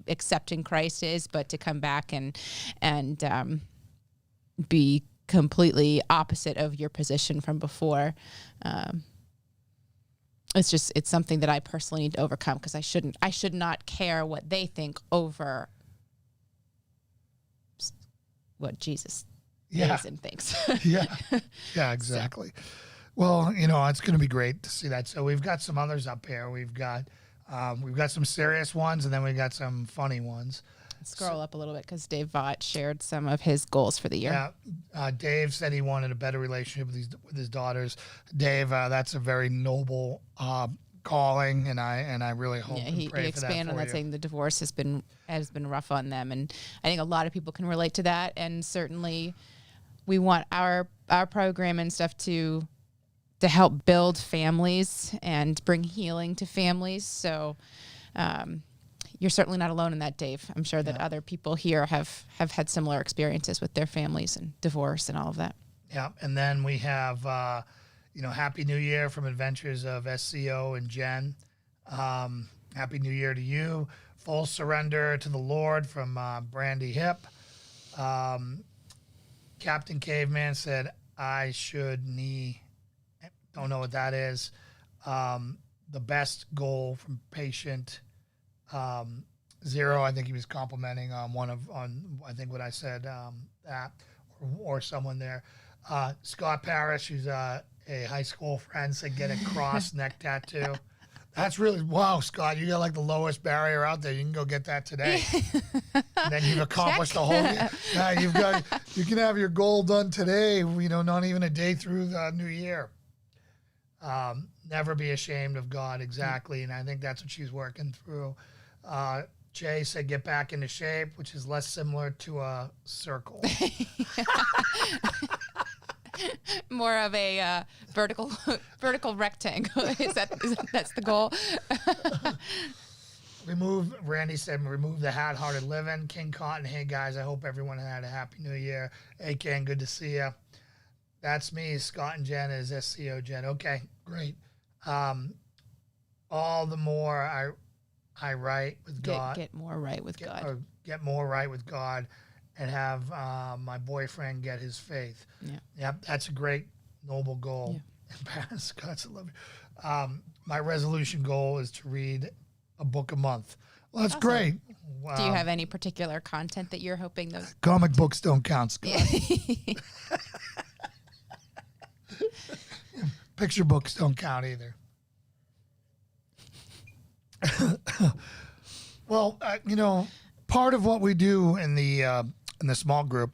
accepting Christ is, but to come back and be completely opposite of your position from before. It's something that I personally need to overcome, because I should not care what they think over what Jesus is and thinks. Yeah, exactly. So. Well, it's going to be great to see that. So we've got some others up here. We've got some serious ones, and then we got some funny ones. Scroll up a little bit, because Dave Vaught shared some of his goals for the year. Yeah, Dave said he wanted a better relationship with his daughters. Dave, that's a very noble calling, and I really hope and pray he for that expanded on that, saying the divorce has been rough on them, and I think a lot of people can relate to that. And certainly, we want our program and stuff to help build families and bring healing to families. So. You're certainly not alone in that, Dave. I'm sure that other people here have had similar experiences with their families and divorce and all of that. Yeah, and then we have, Happy New Year from Adventures of SCO and Jen. Happy New Year to you. Full Surrender to the Lord from Brandy Hip. Captain Caveman said, I should don't know what that is. The best goal from Patient Zero. I think he was complimenting on I think what I said, that or someone there. Scott Parrish, who's a high school friend, said get a cross neck tattoo. That's really, wow, Scott, you got like the lowest barrier out there. You can go get that today. And then you've accomplished the whole year. Yeah, you can have your goal done today, not even a day through the new year. Never be ashamed of God, exactly. And I think that's what she's working through. Jay said get back into shape, which is less similar to a circle. More of a vertical rectangle. That's the goal. Randy said, remove the hat-hearted living. King Cotton, hey guys, I hope everyone had a happy new year. Hey Ken, good to see you. That's me. Scott and Jen is SCO Jen. Okay, great. All the more I write with God. Get more right with God. Or get more right with God and have my boyfriend get his faith. Yeah. Yep, that's a great, noble goal. Yeah. Scott's a love. My resolution goal is to read a book a month. Well, that's awesome. great. Do you have any particular content that you're hoping those? Comic books don't count, Scott. Picture books don't count either. Well, part of what we do in the small group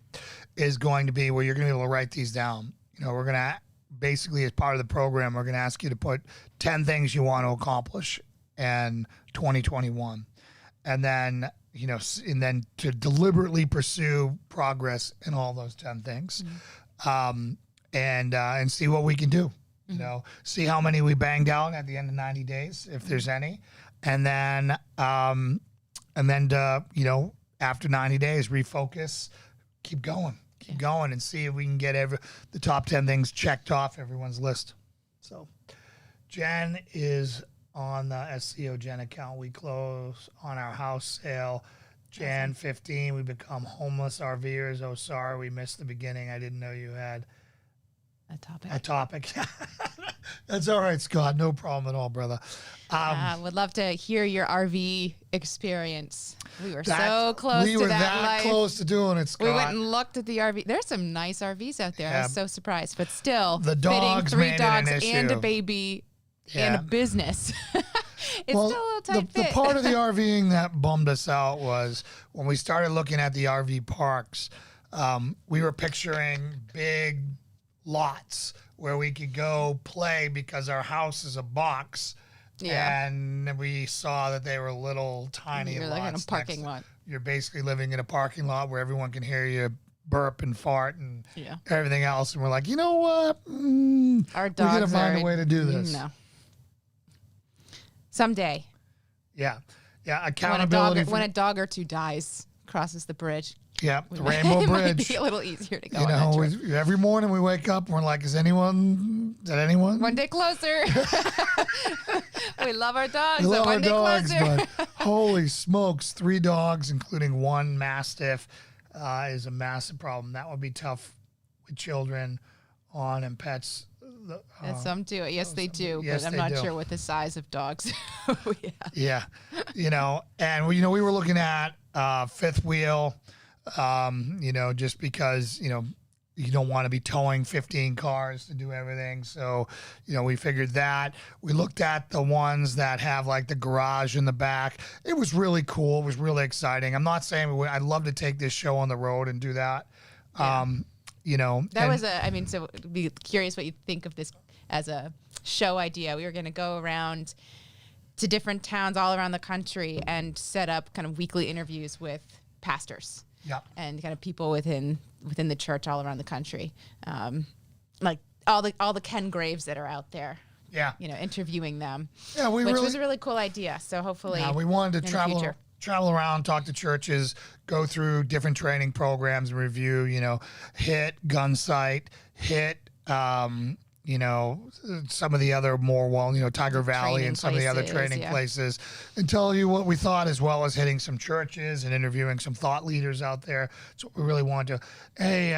is going to be where you're going to be able to write these down. We're going to basically, as part of the program, we're going to ask you to put 10 things you want to accomplish in 2021, and then to deliberately pursue progress in all those 10 things, and see what we can do. See how many we banged out at the end of 90 days, if there's any, and then after 90 days, refocus, keep going, and see if we can get the top 10 things checked off everyone's list. So, Jen is on the SCO Jen account. We close on our house sale Jan 15. We become homeless RVers. Oh, sorry, we missed the beginning. I didn't know you had a topic. That's all right, Scott. No problem at all, brother. Would love to hear your RV experience. We were so close to that. We were that close to doing it, Scott. We went and looked at the RV. There's some nice RVs out there. I was so surprised, but still, the dogs fitting 3 made dogs it an and issue. a baby and a business. It's still a little tight the fit. part of the RVing that bummed us out was when we started looking at the RV parks, we were picturing big lots where we could go play because our house is a box. Yeah. And we saw that they were little tiny You're lots. like in a parking lot. You're basically living in a parking lot where everyone can hear you burp and fart and everything else. And we're like, you know what? Our dogs we got to find a way to do this. No. Someday. Yeah. Yeah. Accountability. When a dog or two dies, crosses the bridge. Yeah, the Rainbow Bridge. It might be a little easier to go on that trip. Every morning we wake up and we're like, is anyone? One day closer. We love our dogs. We love one our day dogs, closer. but holy smokes, 3 dogs, including 1 Mastiff, is a massive problem. That would be tough with children on and pets. Some do. Yes, they do. Yes, but I'm not sure what the size of dogs. Yeah. And we were looking at fifth wheel. Just because, you don't want to be towing 15 cars to do everything. So, we figured that. We looked at the ones that have like the garage in the back. It was really cool. It was really exciting. I'm not saying I'd love to take this show on the road and do that. Yeah. So I'd be curious what you think of this as a show idea. We were going to go around to different towns all around the country and set up kind of weekly interviews with pastors. Yeah. And kind of people within the church all around the country, like all the Ken Graves that are out there. Yeah. Interviewing them. Yeah, which was a really cool idea. So hopefully, we wanted to travel around, talk to churches, go through different training programs, and review. HIT, Gun Sight, HIT. Some of the other more Tiger Valley and some of the other training places, and tell you what we thought, as well as hitting some churches and interviewing some thought leaders out there. That's what we really want to. Hey,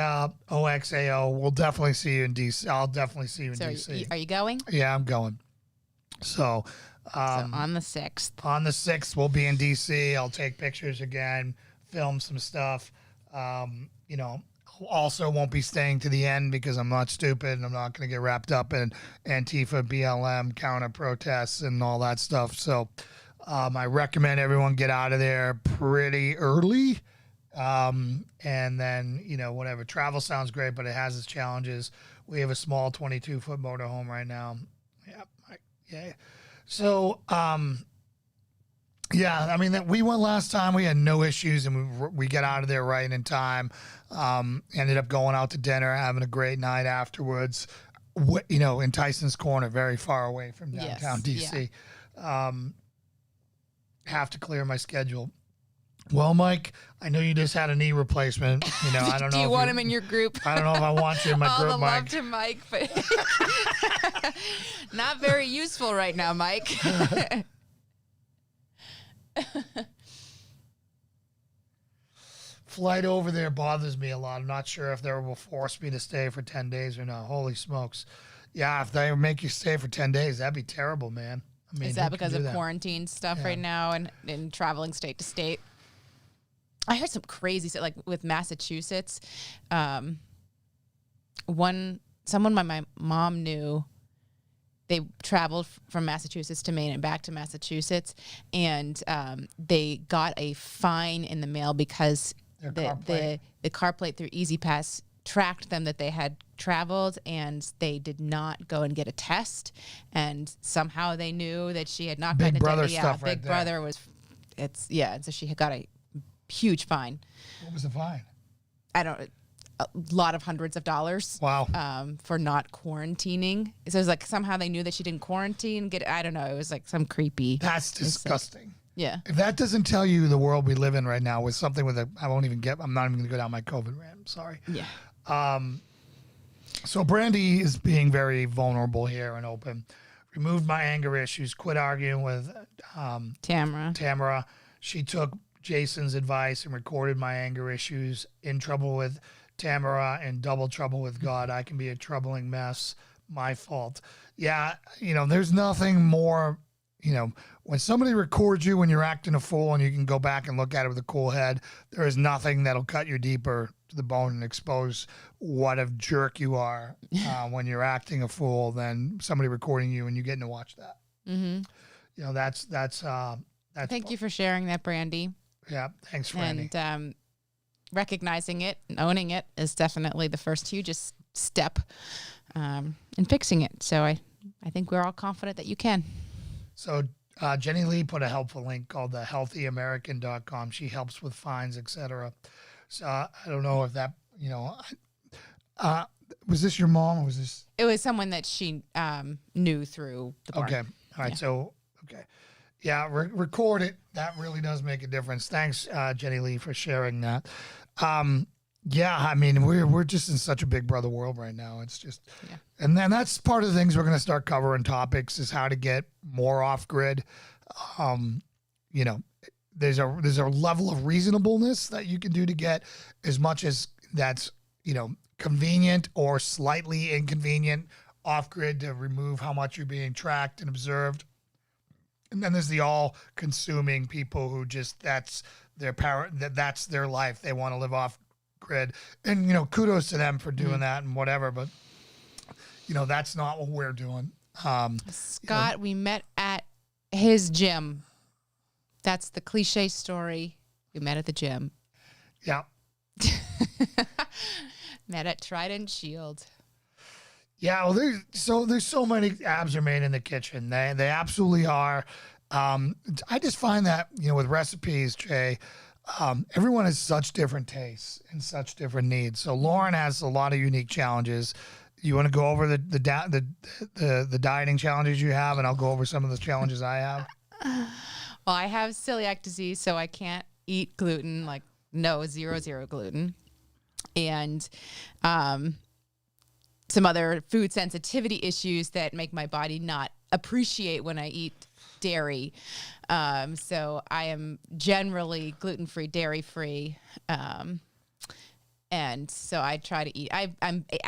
OXAO, we'll definitely see you in DC. I'll definitely see you in DC. Are you going? Yeah, I'm going. So on the 6th. On the 6th, we'll be in DC. I'll take pictures again, film some stuff. Also won't be staying to the end because I'm not stupid and I'm not going to get wrapped up in Antifa, BLM, counter protests and all that stuff. So I recommend everyone get out of there pretty early. And then, whatever. Travel sounds great, but it has its challenges. We have a small 22-foot motorhome right now. Yeah. So, we went last time. We had no issues, and we got out of there right in time. Ended up going out to dinner, having a great night afterwards. In Tyson's Corner, very far away from downtown DC. have to clear my schedule. Well, Mike, I know you just had a knee replacement. You know, I don't know. Do you want him in your group? I don't know if I want you in my All group, the Mike. love to Mike, but not very useful right now, Mike. Flight over there bothers me a lot. I'm not sure if they will force me to stay for 10 days or not. Holy smokes. Yeah, if they make you stay for 10 days, that'd be terrible, man. I mean, Is that because of quarantine stuff right now and traveling state to state? I heard some crazy stuff, like with Massachusetts. Someone my mom knew, they traveled from Massachusetts to Maine and back to Massachusetts, and they got a fine in the mail because the car plate through Easy Pass tracked them that they had traveled, and they did not go and get a test, and somehow they knew that she had not gotten a test. Yeah, Big Brother was, and so she had got a huge fine. What was the fine? A lot of hundreds of dollars. Wow. For not quarantining. So it was like somehow they knew that she didn't quarantine. I don't know. It was like some creepy. That's disgusting. Yeah. If that doesn't tell you the world we live in right now with something with I'm not even going to go down my COVID rant. I'm sorry. Yeah. So Brandy is being very vulnerable here and open. Removed my anger issues. Quit arguing with Tamara. She took Jason's advice and recorded my anger issues. In trouble with Tamara and double trouble with God. I can be a troubling mess. My fault. Yeah, there's nothing more, when somebody records you when you're acting a fool and you can go back and look at it with a cool head, there is nothing that'll cut you deeper to the bone and expose what a jerk you are when you're acting a fool than somebody recording you and you getting to watch that. Mm-hmm. That's Thank you for sharing that, Brandy. Yeah, thanks, Brandy. And recognizing it and owning it is definitely the first hugest step in fixing it. So I think we're all confident that you can. So Jenny Lee put a helpful link called the healthyamerican.com. She helps with fines, etc. So I don't know if that, was this your mom or was this? It was someone that she knew through the bar. Okay. All right. Yeah. So, okay. Yeah, record it. That really does make a difference. Thanks, Jenny Lee, for sharing that. Yeah, I mean, we're just in such a Big Brother world right now. It's just, and then that's part of the things we're going to start covering topics is how to get more off grid. There's a level of reasonableness that you can do to get as much as that's, convenient or slightly inconvenient off grid to remove how much you're being tracked and observed. And then there's the all-consuming people who just that's their life. They want to live off grid, and kudos to them for doing that and whatever. But that's not what we're doing. Scott, we met at his gym. That's the cliche story. We met at the gym. Yeah. Met at Trident Shield. Yeah, well, there's so many abs are made in the kitchen. They absolutely are. I just find that with recipes, Jay, everyone has such different tastes and such different needs. So Lauren has a lot of unique challenges. You want to go over the dieting challenges you have, and I'll go over some of the challenges I have. Well, I have celiac disease, so I can't eat gluten. Like zero gluten, and some other food sensitivity issues that make my body not appreciate when I eat dairy. So I am generally gluten-free, dairy-free. And so I try to eat, I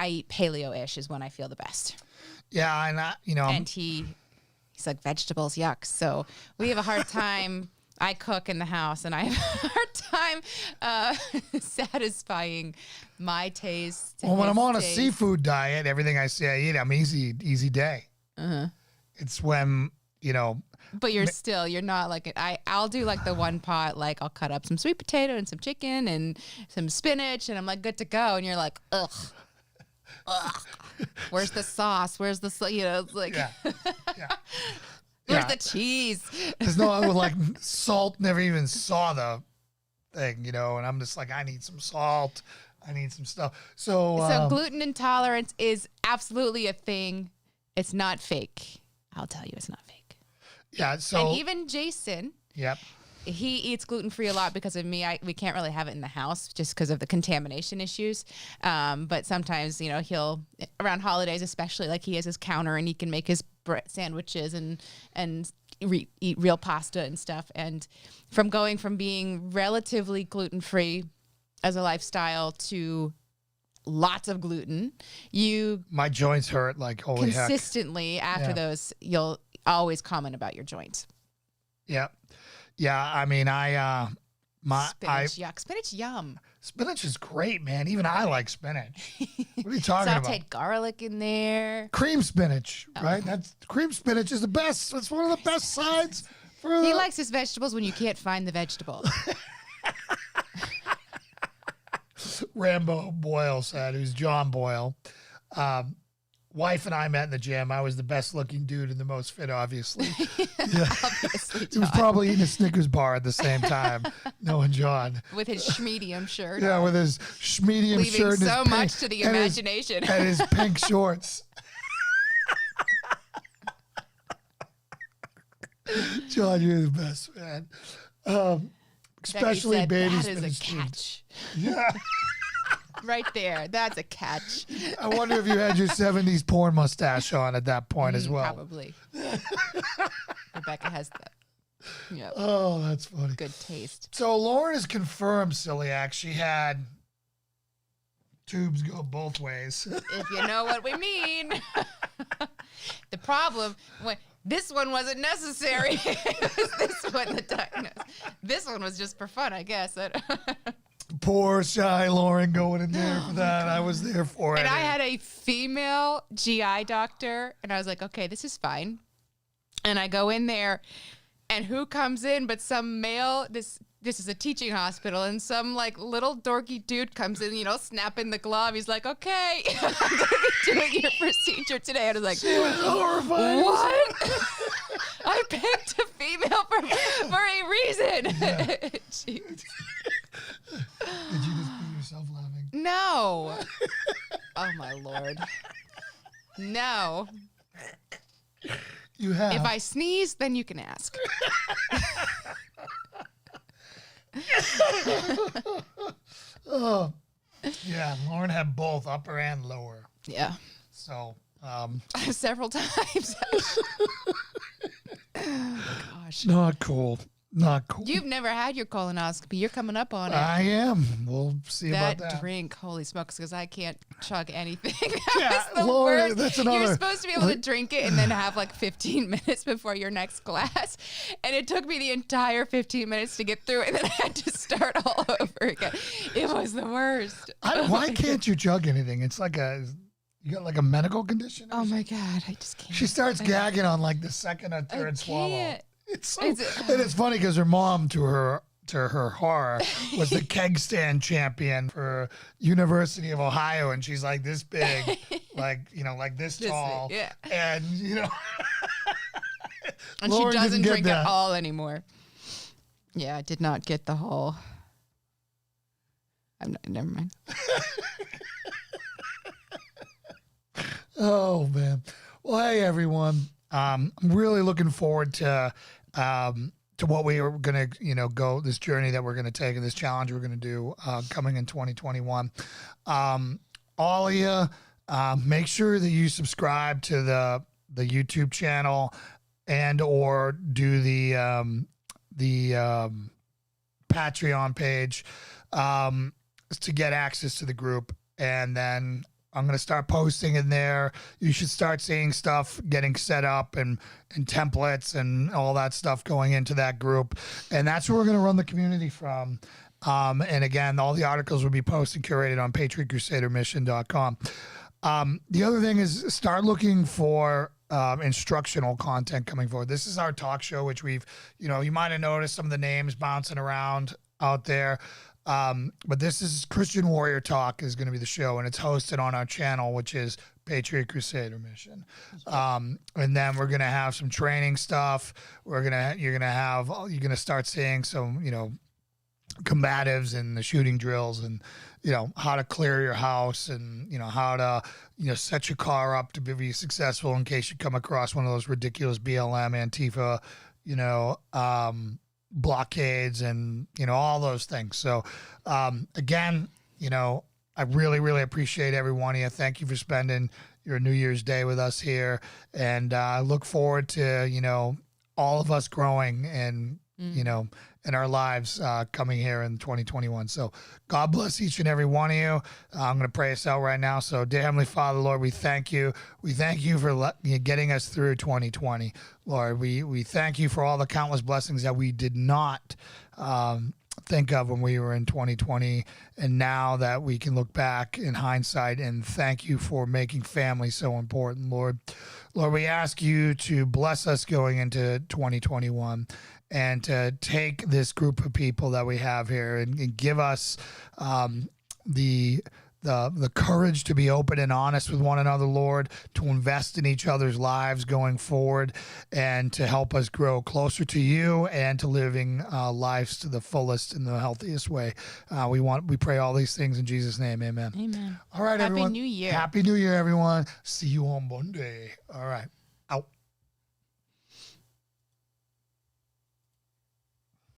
eat paleo-ish is when I feel the best. Yeah. And and he's like, vegetables, yuck. So we have a hard time. I cook in the house, and I have a hard time satisfying my taste. Well, when I'm on a seafood diet, everything I say I eat, I'm easy day. It's when, But you're not like, I'll do like the one pot, like I'll cut up some sweet potato and some chicken and some spinach, and I'm like good to go. And you're like, ugh. Where's the sauce? Where's the, it's like, yeah. Where's the cheese? There's no, like salt, never even saw the thing, and I'm just like, I need some salt. I need some stuff. So gluten intolerance is absolutely a thing. It's not fake. I'll tell you it's not fake. Yeah. So and even Jason, Yep. He eats gluten-free a lot because of me. We can't really have it in the house just because of the contamination issues. But sometimes, he'll, around holidays especially, like he has his counter and he can make his bread sandwiches and eat real pasta and stuff. And from going from being relatively gluten-free as a lifestyle to lots of gluten, my joints hurt like holy heck. Consistently after those, you'll always comment about your joints. Yep. Yeah, I mean, Spinach, yuck. Spinach, yum. Spinach is great, man. Even I like spinach. What are you talking about? Sauteed garlic in there. Cream spinach, right? That's cream spinach is the best. It's one of the best sides for He likes his vegetables when you can't find the vegetable. Rambo Boyle said, who's John Boyle. Wife and I met in the gym. I was the best looking dude and the most fit, obviously. Yeah. Obviously, He was probably eating a Snickers bar at the same time, knowing John. With his schmedium shirt. Yeah, with his schmedium Leaving shirt. so and much to the imagination. And his pink shorts. John, you're the best, man. Especially said, baby that is spinach. a catch. Yeah. Right there. That's a catch. I wonder if you had your 70s porn mustache on at that point as well. Probably. Rebecca has that. Yeah. Oh, that's funny. Good taste. So Lauren has confirmed celiac. She had tubes go both ways. If you know what we mean. The problem, this one wasn't necessary. It was this one that diagnosed. This one was just for fun, I guess. Poor shy Lauren going in there for that. I was there for it. And I had a female GI doctor, and I was like, okay, this is fine. And I go in there, and who comes in but some male, this is a teaching hospital, and some like little dorky dude comes in, snapping the glove. He's like, okay, I'm going to be doing your procedure today. And I was like, She was horrified. what? I picked a female for a reason. Jeez. Did you just pee yourself laughing? No. Oh, my Lord. No. You have. If I sneeze, then you can ask. Oh, yeah. Lauren had both upper and lower. Yeah. So, Several times. Oh, gosh. not cool. Not cool. You've never had your colonoscopy. You're coming up on it. I am. We'll see That about that. drink, holy smokes, because I can't chug anything. Yeah, That was the Lauren, worst. that's another- You're supposed to be able to drink it and then have like 15 minutes before your next glass. And it took me the entire 15 minutes to get through it, and then I had to start all over again. It was the worst. Why can't you chug anything? It's like you got like a medical condition? Oh my God, I just can't. She starts gagging on like the second or third swallow. can't. It's so, and it's funny because her mom, to her horror, was the keg stand champion for University of Ohio, and she's like this big, like this tall, yeah. and And Lauren she doesn't didn't get drink that. at all anymore. Yeah, I did not get the whole. Never mind. Oh man. Well, hey everyone. I'm really looking forward to what we are gonna, go this journey that we're gonna take and this challenge we're gonna do coming in 2021. All of you, make sure that you subscribe to the YouTube channel and or do the Patreon page to get access to the group, and then I'm going to start posting in there. You should start seeing stuff getting set up and templates and all that stuff going into that group. And that's where we're going to run the community from. And again, all the articles will be posted, curated on patriotcrusadermission.com. The other thing is start looking for instructional content coming forward. This is our talk show, which we've, you might have noticed some of the names bouncing around out there. But this is Christian Warrior Talk is going to be the show, and it's hosted on our channel, which is Patriot Crusader Mission. And then we're going to have some training stuff. You're going to start seeing some, combatives and the shooting drills and, how to clear your house and, how to, set your car up to be successful in case you come across one of those ridiculous BLM, Antifa, blockades and, all those things. So, again, I really, really appreciate every one of you. Thank you for spending your New Year's Day with us here. And I look forward to, all of us growing and, in our lives coming here in 2021. So God bless each and every one of you. I'm going to pray us out right now. So dear Heavenly Father, Lord, we thank you. We thank you for getting us through 2020. Lord, we thank you for all the countless blessings that we did not think of when we were in 2020, and now that we can look back in hindsight and thank you for making family so important, Lord. Lord, we ask you to bless us going into 2021 and to take this group of people that we have here and give us the courage to be open and honest with one another, Lord, to invest in each other's lives going forward, and to help us grow closer to you and to living lives to the fullest in the healthiest way. We pray all these things in Jesus' name. Amen. Amen. All right, everyone. Happy New Year. Happy New Year, everyone. See you on Monday. All right.